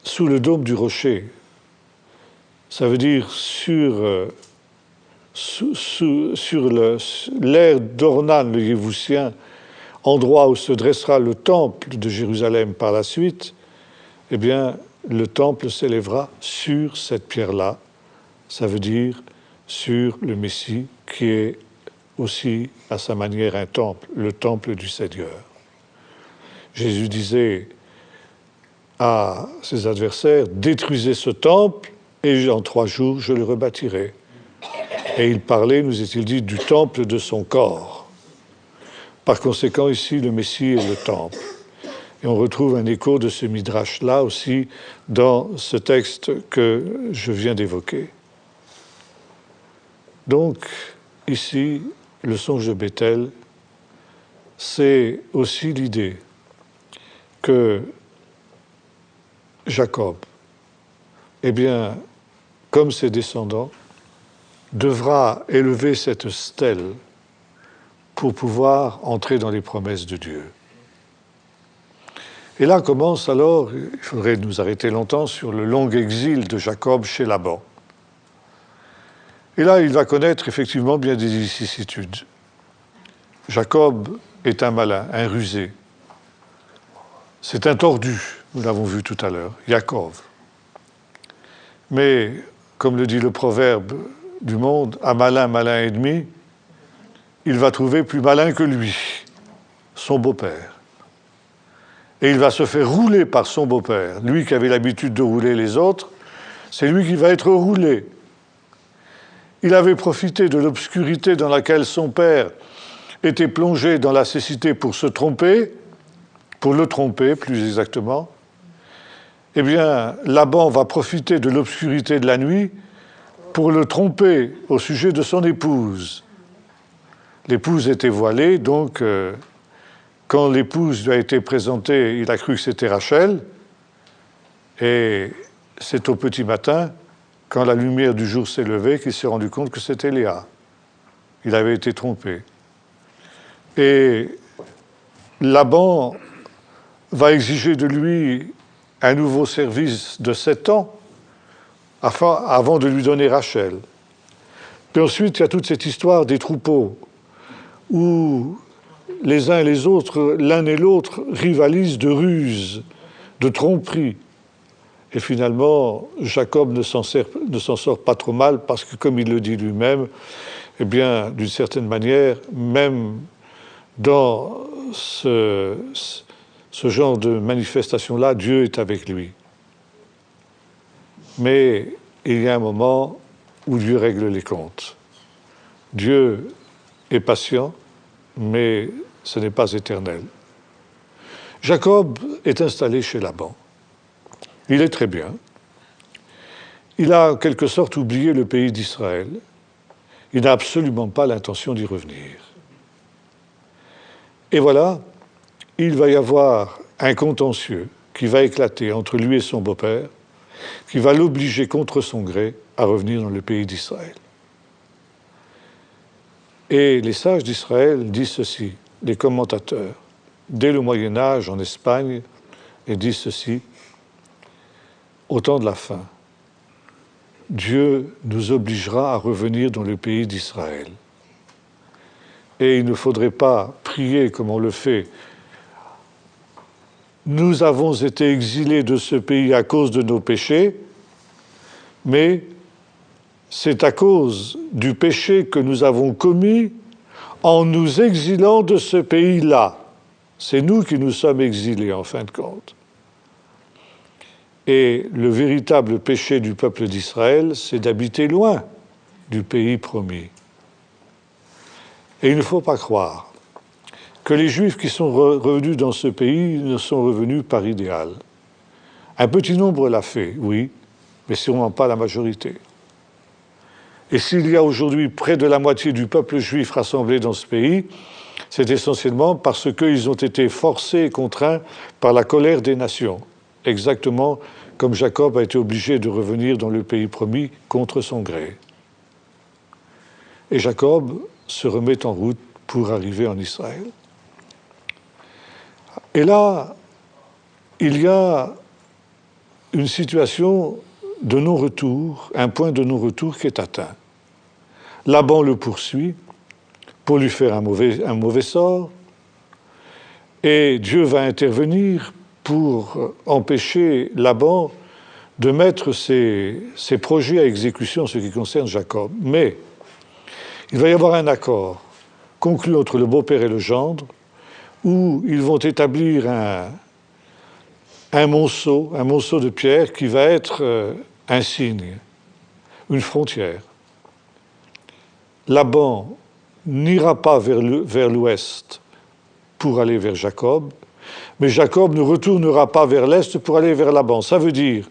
sous le dôme du rocher, ça veut dire sur l'aire d'Ornan, le Yévousien, endroit où se dressera le temple de Jérusalem par la suite, eh bien, le temple s'élèvera sur cette pierre-là. Ça veut dire sur le Messie, qui est aussi, à sa manière, un temple, le temple du Seigneur. Jésus disait à ses adversaires, « Détruisez ce temple, et en 3 jours, je le rebâtirai. » Et il parlait, nous est-il dit, du temple de son corps. Par conséquent, ici, le Messie est le temple. Et on retrouve un écho de ce midrash-là aussi dans ce texte que je viens d'évoquer. Donc, ici, le songe de Béthel, c'est aussi l'idée que Jacob, eh bien, comme ses descendants, devra élever cette stèle pour pouvoir entrer dans les promesses de Dieu. Et là commence alors, il faudrait nous arrêter longtemps sur le long exil de Jacob chez Laban. Et là, il va connaître effectivement bien des vicissitudes. Jacob est un malin, un rusé. C'est un tordu, nous l'avons vu tout à l'heure, Yaakov. Mais, comme le dit le proverbe du monde, à malin, malin et demi, il va trouver plus malin que lui, son beau-père. Et il va se faire rouler par son beau-père. Lui qui avait l'habitude de rouler les autres, c'est lui qui va être roulé. Il avait profité de l'obscurité dans laquelle son père était plongé dans la cécité pour se tromper, pour le tromper plus exactement. Eh bien, Laban va profiter de l'obscurité de la nuit pour le tromper au sujet de son épouse. L'épouse était voilée, donc quand l'épouse lui a été présentée, il a cru que c'était Rachel, et c'est au petit matin, quand la lumière du jour s'est levée, qu'il s'est rendu compte que c'était Léa. Il avait été trompé. Et Laban va exiger de lui un nouveau service de 7 ans avant de lui donner Rachel. Puis ensuite, il y a toute cette histoire des troupeaux où les uns et les autres, l'un et l'autre, rivalisent de ruse, de tromperie. Et finalement, Jacob ne s'en sort pas trop mal parce que, comme il le dit lui-même, eh bien, d'une certaine manière, même dans ce genre de manifestation-là, Dieu est avec lui. Mais il y a un moment où Dieu règle les comptes. Dieu est patient, mais ce n'est pas éternel. Jacob est installé chez Laban. Il est très bien. Il a en quelque sorte oublié le pays d'Israël. il n'a absolument pas l'intention d'y revenir. Et voilà, il va y avoir un contentieux qui va éclater entre lui et son beau-père, qui va l'obliger contre son gré à revenir dans le pays d'Israël. Et les sages d'Israël disent ceci, les commentateurs, dès le Moyen-Âge en Espagne, ils disent ceci, au temps de la fin, Dieu nous obligera à revenir dans le pays d'Israël. Et il ne faudrait pas prier comme on le fait. Nous avons été exilés de ce pays à cause de nos péchés, mais c'est à cause du péché que nous avons commis en nous exilant de ce pays-là. C'est nous qui nous sommes exilés, en fin de compte. Et le véritable péché du peuple d'Israël, c'est d'habiter loin du pays promis. Et il ne faut pas croire que les Juifs qui sont revenus dans ce pays ne sont revenus par idéal. Un petit nombre l'a fait, oui, mais sûrement pas la majorité. Et s'il y a aujourd'hui près de la moitié du peuple juif rassemblé dans ce pays, c'est essentiellement parce qu'ils ont été forcés et contraints par la colère des nations, exactement comme Jacob a été obligé de revenir dans le pays promis contre son gré. Et Jacob se remet en route pour arriver en Israël. Et là, il y a une situation de non-retour, un point de non-retour qui est atteint. Laban le poursuit pour lui faire un mauvais sort, et Dieu va intervenir pour empêcher Laban de mettre ses projets à exécution en ce qui concerne Jacob. Mais il va y avoir un accord conclu entre le beau-père et le gendre, où ils vont établir un monceau de pierre qui va être un signe, une frontière. Laban n'ira pas vers l'ouest pour aller vers Jacob, mais Jacob ne retournera pas vers l'est pour aller vers Laban. Ça veut dire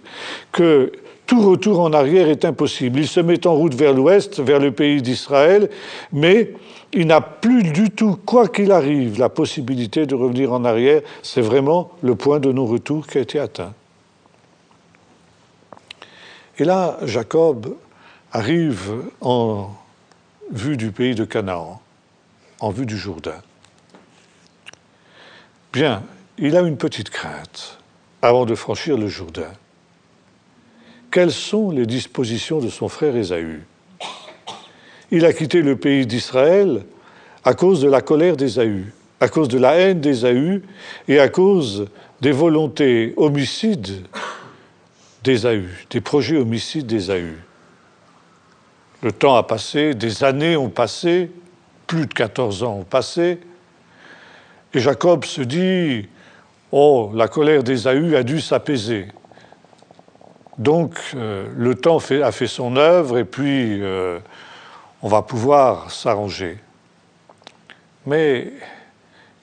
que tout retour en arrière est impossible. Il se met en route vers l'ouest, vers le pays d'Israël, mais il n'a plus du tout, quoi qu'il arrive, la possibilité de revenir en arrière. C'est vraiment le point de non-retour qui a été atteint. Et là, Jacob arrive en vue du pays de Canaan, en vue du Jourdain. Bien, il a une petite crainte avant de franchir le Jourdain. Quelles sont les dispositions de son frère Ésaü? Il a quitté le pays d'Israël à cause de la colère d'Ésaü, à cause de la haine d'Ésaü et à cause des volontés homicides d'Ésaü, des projets homicides d'Ésaü. Le temps a passé, des années ont passé, plus de 14 ans ont passé, et Jacob se dit « Oh, la colère d'Ésaü a dû s'apaiser ». Donc, le temps a fait son œuvre, et puis on va pouvoir s'arranger. Mais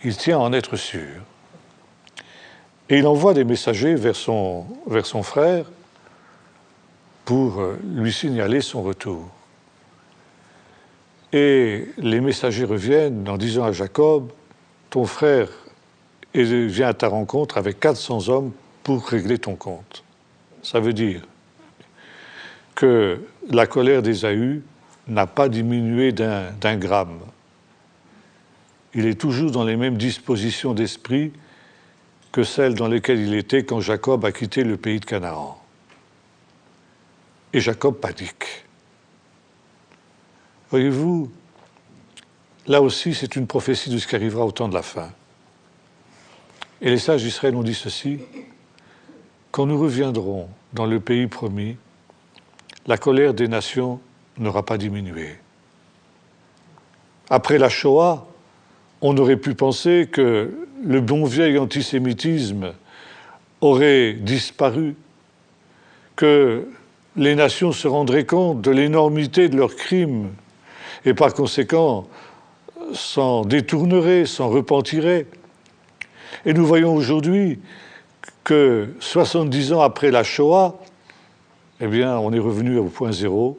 il tient à en être sûr. Et il envoie des messagers vers son frère pour lui signaler son retour. Et les messagers reviennent en disant à Jacob, ton frère vient à ta rencontre avec 400 hommes pour régler ton compte. Ça veut dire que la colère d'Ésaü n'a pas diminué d'un gramme. Il est toujours dans les mêmes dispositions d'esprit que celles dans lesquelles il était quand Jacob a quitté le pays de Canaan. Et Jacob panique. Voyez-vous, là aussi, c'est une prophétie de ce qui arrivera au temps de la fin. Et les sages d'Israël ont dit ceci, quand nous reviendrons dans le pays promis, la colère des nations n'aura pas diminué. Après la Shoah, on aurait pu penser que le bon vieil antisémitisme aurait disparu, que les nations se rendraient compte de l'énormité de leurs crimes et par conséquent s'en détourneraient, s'en repentiraient. Et nous voyons aujourd'hui que 70 ans après la Shoah, eh bien, on est revenu au point zéro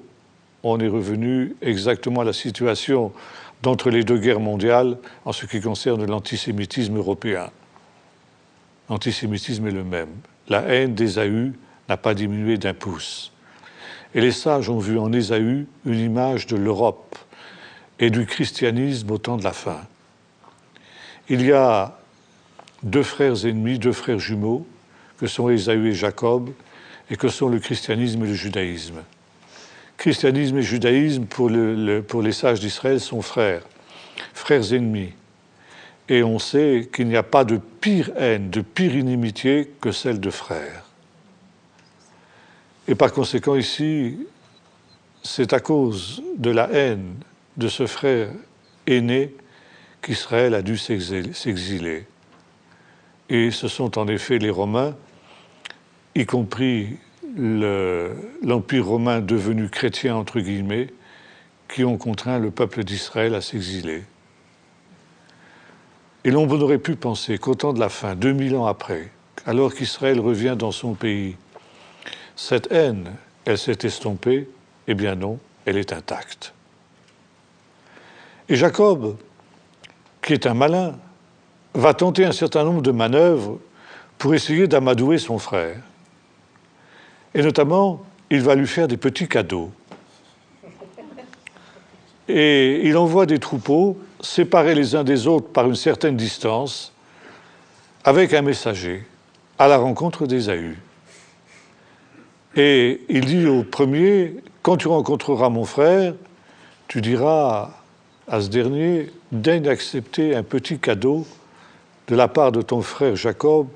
on est revenu exactement à la situation d'entre les deux guerres mondiales en ce qui concerne l'antisémitisme européen. L'antisémitisme est le même. La haine d'Ésaü n'a pas diminué d'un pouce. Et les sages ont vu en Ésaü une image de l'Europe et du christianisme au temps de la fin. Il y a deux frères ennemis, deux frères jumeaux, que sont Ésaü et Jacob, et que sont le christianisme et le judaïsme. Christianisme et judaïsme, pour les sages d'Israël, sont frères ennemis. Et on sait qu'il n'y a pas de pire haine, de pire inimitié que celle de frères. Et par conséquent, ici, c'est à cause de la haine de ce frère aîné qu'Israël a dû s'exiler. Et ce sont en effet les Romains, y compris l'Empire romain devenu chrétien, entre guillemets, qui ont contraint le peuple d'Israël à s'exiler. Et l'on aurait pu penser qu'au temps de la fin, 2000 ans après, alors qu'Israël revient dans son pays, cette haine, elle s'est estompée. Eh bien non, elle est intacte. Et Jacob, qui est un malin, va tenter un certain nombre de manœuvres pour essayer d'amadouer son frère. Et notamment, il va lui faire des petits cadeaux. Et il envoie des troupeaux séparés les uns des autres par une certaine distance, avec un messager, à la rencontre d'Ésaü. Et il dit au premier, quand tu rencontreras mon frère, tu diras à ce dernier, daigne accepter un petit cadeau de la part de ton frère Jacob,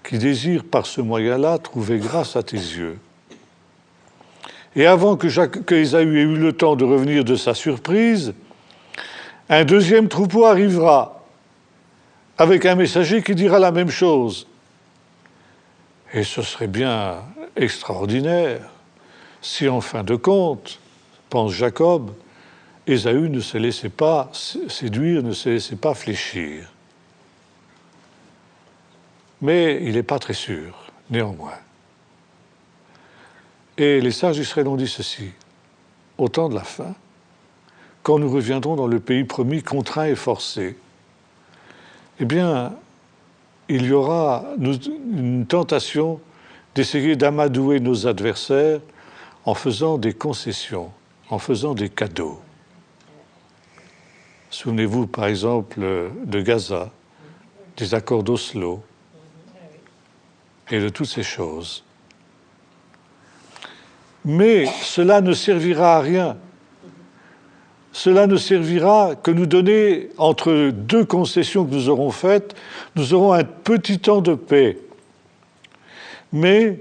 qui désire par ce moyen-là trouver grâce à tes yeux. Et avant que Ésaü ait eu le temps de revenir de sa surprise, un deuxième troupeau arrivera, avec un messager qui dira la même chose. Et ce serait bien extraordinaire si, en fin de compte, pense Jacob, Ésaü ne se laissait pas séduire, ne se laissait pas fléchir. Mais il n'est pas très sûr, néanmoins. Et les sages d'Israël ont dit ceci, au temps de la fin, quand nous reviendrons dans le pays promis, contraint et forcé, eh bien, il y aura une tentation d'essayer d'amadouer nos adversaires en faisant des concessions, en faisant des cadeaux. Souvenez-vous, par exemple, de Gaza, des accords d'Oslo, et de toutes ces choses. Mais cela ne servira à rien. Cela ne servira que nous donner, entre deux concessions que nous aurons faites, nous aurons un petit temps de paix. Mais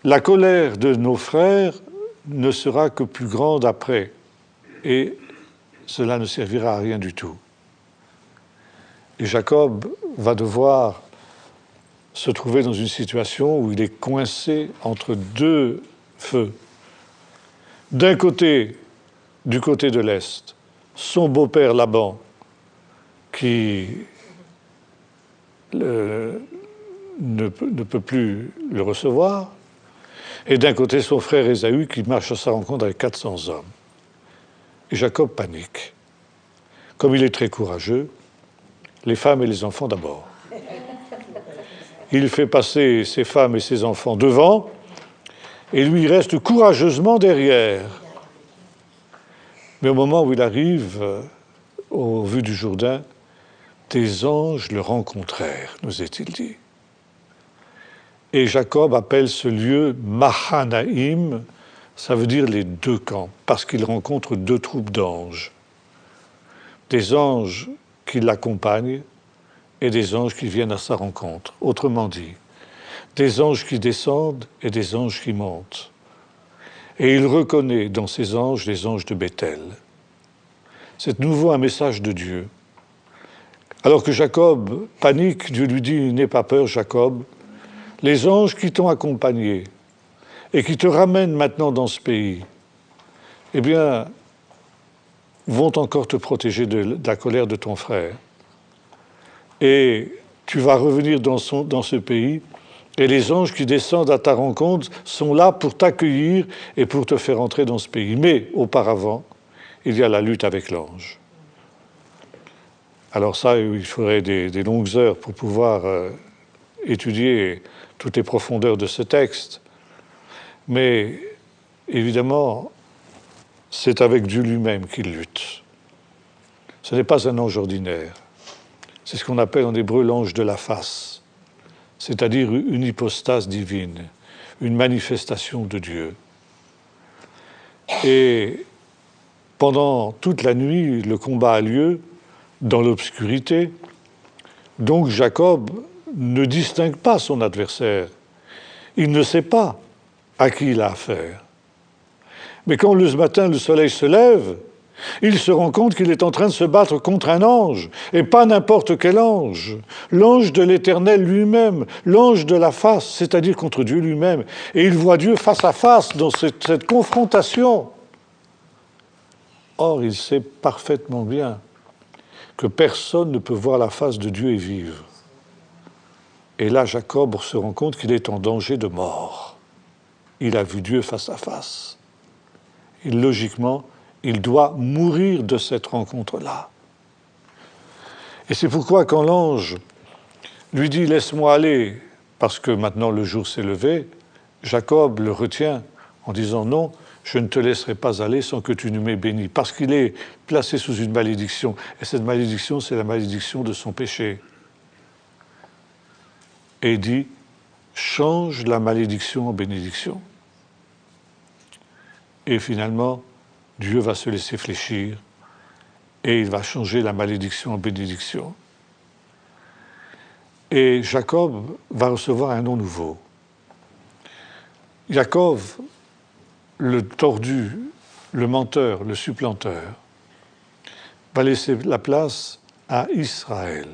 la colère de nos frères ne sera que plus grande après. Et cela ne servira à rien du tout. Et Jacob va devoir se trouver dans une situation où il est coincé entre deux feux. D'un côté, du côté de l'Est, son beau-père Laban, qui ne peut plus le recevoir, et d'un côté son frère Ésaü qui marche à sa rencontre avec 400 hommes. Et Jacob panique. Comme il est très courageux, les femmes et les enfants d'abord. Il fait passer ses femmes et ses enfants devant, et lui reste courageusement derrière. Mais au moment où il arrive au vu du Jourdain, des anges le rencontrèrent, nous est-il dit. Et Jacob appelle ce lieu Mahanaïm, ça veut dire les deux camps, parce qu'il rencontre deux troupes d'anges. Des anges qui l'accompagnent et des anges qui viennent à sa rencontre. Autrement dit, des anges qui descendent et des anges qui montent. Et il reconnaît dans ces anges les anges de Béthel. C'est de nouveau un message de Dieu. Alors que Jacob panique, Dieu lui dit « N'aie pas peur, Jacob. Les anges qui t'ont accompagné et qui te ramènent maintenant dans ce pays, eh bien, vont encore te protéger de la colère de ton frère. Et tu vas revenir dans ce pays Et les anges qui descendent à ta rencontre sont là pour t'accueillir et pour te faire entrer dans ce pays. Mais auparavant, il y a la lutte avec l'ange. Alors ça, il faudrait des longues heures pour pouvoir étudier toutes les profondeurs de ce texte. Mais évidemment, c'est avec Dieu lui-même qu'il lutte. Ce n'est pas un ange ordinaire. C'est ce qu'on appelle en hébreu l'ange de la face, c'est-à-dire une hypostase divine, une manifestation de Dieu. Et pendant toute la nuit, le combat a lieu dans l'obscurité. Donc Jacob ne distingue pas son adversaire. Il ne sait pas à qui il a affaire. Mais quand le matin le soleil se lève, il se rend compte qu'il est en train de se battre contre un ange, et pas n'importe quel ange, l'ange de l'Éternel lui-même, l'ange de la face, c'est-à-dire contre Dieu lui-même. Et il voit Dieu face à face dans cette confrontation. Or, il sait parfaitement bien que personne ne peut voir la face de Dieu et vivre. Et là, Jacob se rend compte qu'il est en danger de mort. Il a vu Dieu face à face. Et logiquement, il doit mourir de cette rencontre-là. Et c'est pourquoi quand l'ange lui dit « Laisse-moi aller », parce que maintenant le jour s'est levé, Jacob le retient en disant « Non, je ne te laisserai pas aller sans que tu ne m'aies béni », parce qu'il est placé sous une malédiction. Et cette malédiction, c'est la malédiction de son péché. Et il dit « Change la malédiction en bénédiction ». Et finalement, Dieu va se laisser fléchir et il va changer la malédiction en bénédiction. Et Jacob va recevoir un nom nouveau. Jacob, le tordu, le menteur, le supplanteur, va laisser la place à Israël.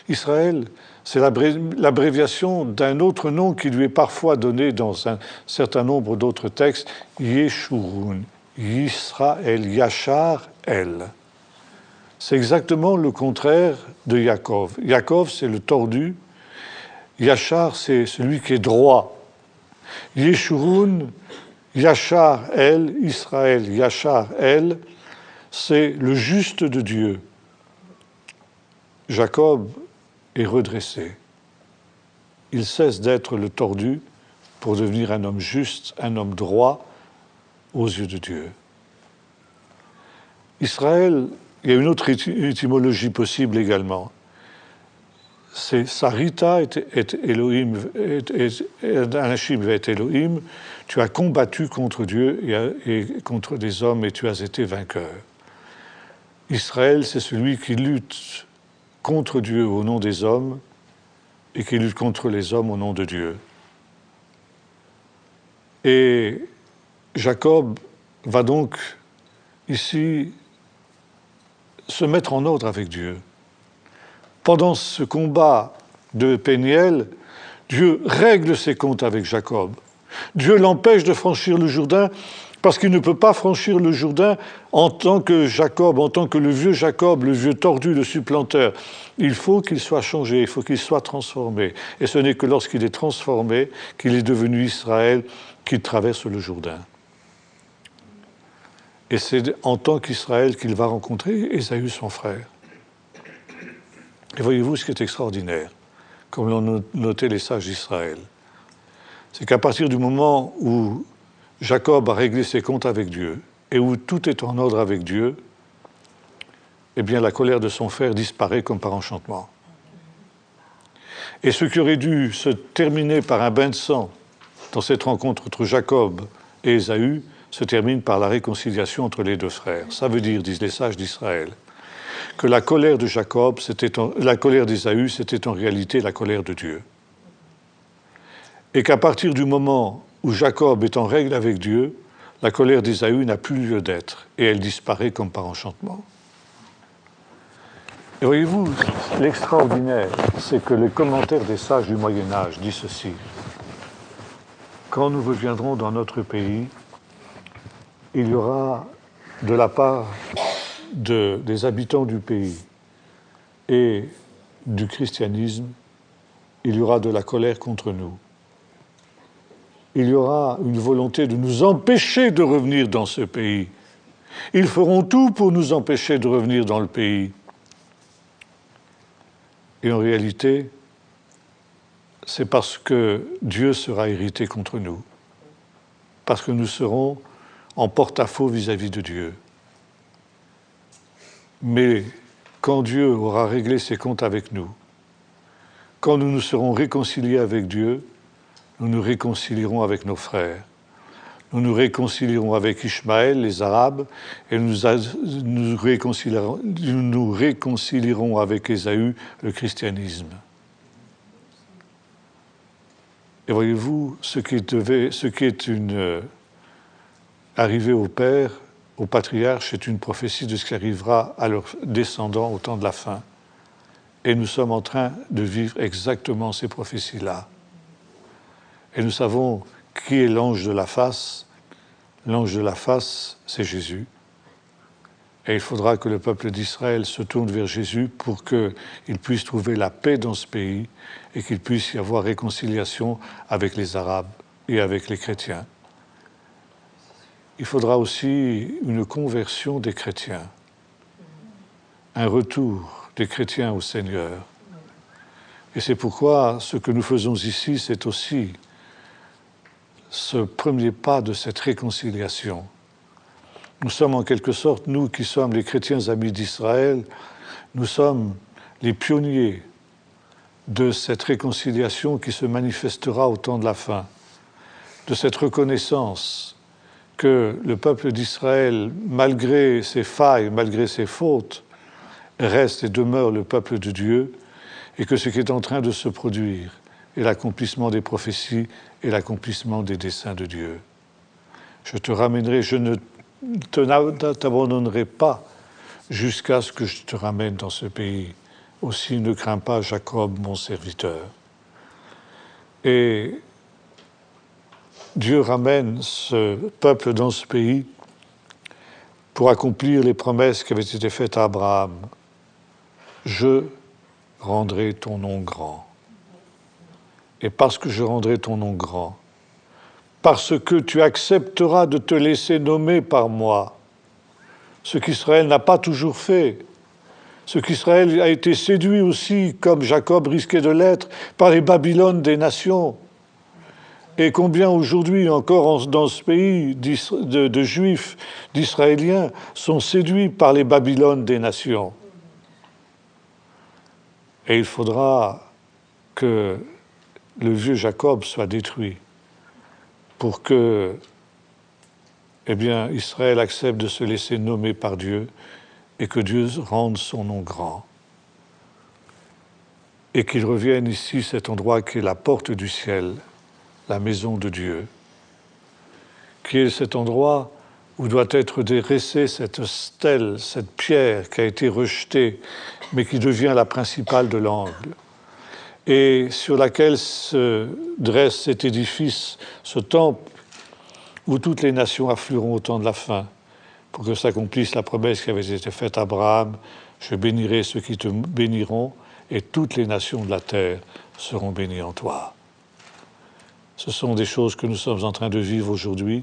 Israël, c'est l'abréviation d'un autre nom qui lui est parfois donné dans un certain nombre d'autres textes, Yeshurun, Yisraël, Yachar, El. C'est exactement le contraire de Yaakov. Yaakov, c'est le tordu. Yachar, c'est celui qui est droit. Yeshurun, Yachar, El, Israël, Yachar, El, c'est le juste de Dieu. Jacob est redressé. Il cesse d'être le tordu pour devenir un homme juste, un homme droit aux yeux de Dieu. Israël, il y a une autre étymologie possible également. C'est Sarita et Elohim, Anashim et Elohim, tu as combattu contre Dieu et contre des hommes et tu as été vainqueur. Israël, c'est celui qui lutte contre Dieu au nom des hommes et qui lutte contre les hommes au nom de Dieu. Et Jacob va donc ici se mettre en ordre avec Dieu. Pendant ce combat de Péniel, Dieu règle ses comptes avec Jacob. Dieu l'empêche de franchir le Jourdain parce qu'il ne peut pas franchir le Jourdain en tant que Jacob, en tant que le vieux Jacob, le vieux tordu, le supplanteur. Il faut qu'il soit changé, il faut qu'il soit transformé. Et ce n'est que lorsqu'il est transformé qu'il est devenu Israël qu'il traverse le Jourdain. Et c'est en tant qu'Israël qu'il va rencontrer Ésaü, son frère. Et voyez-vous ce qui est extraordinaire, comme l'ont noté les sages d'Israël, c'est qu'à partir du moment où Jacob a réglé ses comptes avec Dieu et où tout est en ordre avec Dieu, eh bien la colère de son frère disparaît comme par enchantement. Et ce qui aurait dû se terminer par un bain de sang dans cette rencontre entre Jacob et Ésaü se termine par la réconciliation entre les deux frères. Ça veut dire, disent les sages d'Israël, que la colère de Jacob, la colère d'Ésaü, c'était en réalité la colère de Dieu. Et qu'à partir du moment où Jacob est en règle avec Dieu, la colère d'Ésaü n'a plus lieu d'être et elle disparaît comme par enchantement. Et voyez-vous, l'extraordinaire, c'est que les commentaires des sages du Moyen-Âge disent ceci. Quand nous reviendrons dans notre pays, il y aura de la part des habitants du pays et du christianisme il y aura de la colère contre nous. Il y aura une volonté de nous empêcher de revenir dans ce pays. Ils feront tout pour nous empêcher de revenir dans le pays. Et en réalité, c'est parce que Dieu sera irrité contre nous, parce que nous serons en porte-à-faux vis-à-vis de Dieu. Mais quand Dieu aura réglé ses comptes avec nous, quand nous nous serons réconciliés avec Dieu, nous nous réconcilierons avec nos frères. Nous nous réconcilierons avec Ishmaël, les Arabes, et nous nous réconcilierons avec Ésaü, le christianisme. Et voyez-vous, ce qui est arrivé au Père, au patriarche, est une prophétie de ce qui arrivera à leurs descendants au temps de la fin. Et nous sommes en train de vivre exactement ces prophéties-là. Et nous savons qui est l'ange de la face. L'ange de la face, c'est Jésus. Et il faudra que le peuple d'Israël se tourne vers Jésus pour qu'il puisse trouver la paix dans ce pays et qu'il puisse y avoir réconciliation avec les Arabes et avec les chrétiens. Il faudra aussi une conversion des chrétiens, un retour des chrétiens au Seigneur. Et c'est pourquoi ce que nous faisons ici, c'est aussi ce premier pas de cette réconciliation. Nous sommes en quelque sorte, nous qui sommes les chrétiens amis d'Israël, nous sommes les pionniers de cette réconciliation qui se manifestera au temps de la fin, de cette reconnaissance que le peuple d'Israël, malgré ses failles, malgré ses fautes, reste et demeure le peuple de Dieu, et que ce qui est en train de se produire est l'accomplissement des prophéties et l'accomplissement des desseins de Dieu. Je te ramènerai, je ne t'abandonnerai pas jusqu'à ce que je te ramène dans ce pays. Aussi ne crains pas Jacob, mon serviteur. Et Dieu ramène ce peuple dans ce pays pour accomplir les promesses qui avaient été faites à Abraham. Je rendrai ton nom grand. Et parce que je rendrai ton nom grand, parce que tu accepteras de te laisser nommer par moi, ce qu'Israël n'a pas toujours fait, ce qu'Israël a été séduit aussi, comme Jacob risquait de l'être, par les Babylones des nations. Et combien aujourd'hui encore dans ce pays de Juifs, d'Israéliens, sont séduits par les Babylones des nations. Et il faudra que le vieux Jacob soit détruit pour que, Israël accepte de se laisser nommer par Dieu et que Dieu rende son nom grand. Et qu'il revienne ici, cet endroit qui est la porte du ciel, la maison de Dieu, qui est cet endroit où doit être dressée cette stèle, cette pierre qui a été rejetée, mais qui devient la principale de l'angle, et sur laquelle se dresse cet édifice, ce temple, où toutes les nations afflueront au temps de la fin, pour que s'accomplisse la promesse qui avait été faite à Abraham, « Je bénirai ceux qui te béniront, et toutes les nations de la terre seront bénies en toi. » Ce sont des choses que nous sommes en train de vivre aujourd'hui.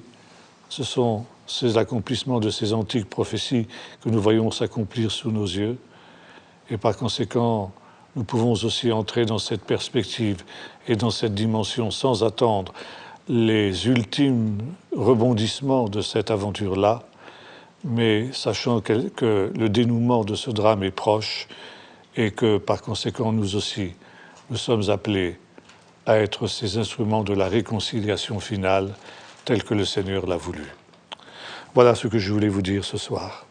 Ce sont ces accomplissements de ces antiques prophéties que nous voyons s'accomplir sous nos yeux. Et par conséquent, nous pouvons aussi entrer dans cette perspective et dans cette dimension sans attendre les ultimes rebondissements de cette aventure-là, mais sachant que le dénouement de ce drame est proche et que par conséquent nous aussi, nous sommes appelés à être ces instruments de la réconciliation finale telle que le Seigneur l'a voulu. Voilà ce que je voulais vous dire ce soir.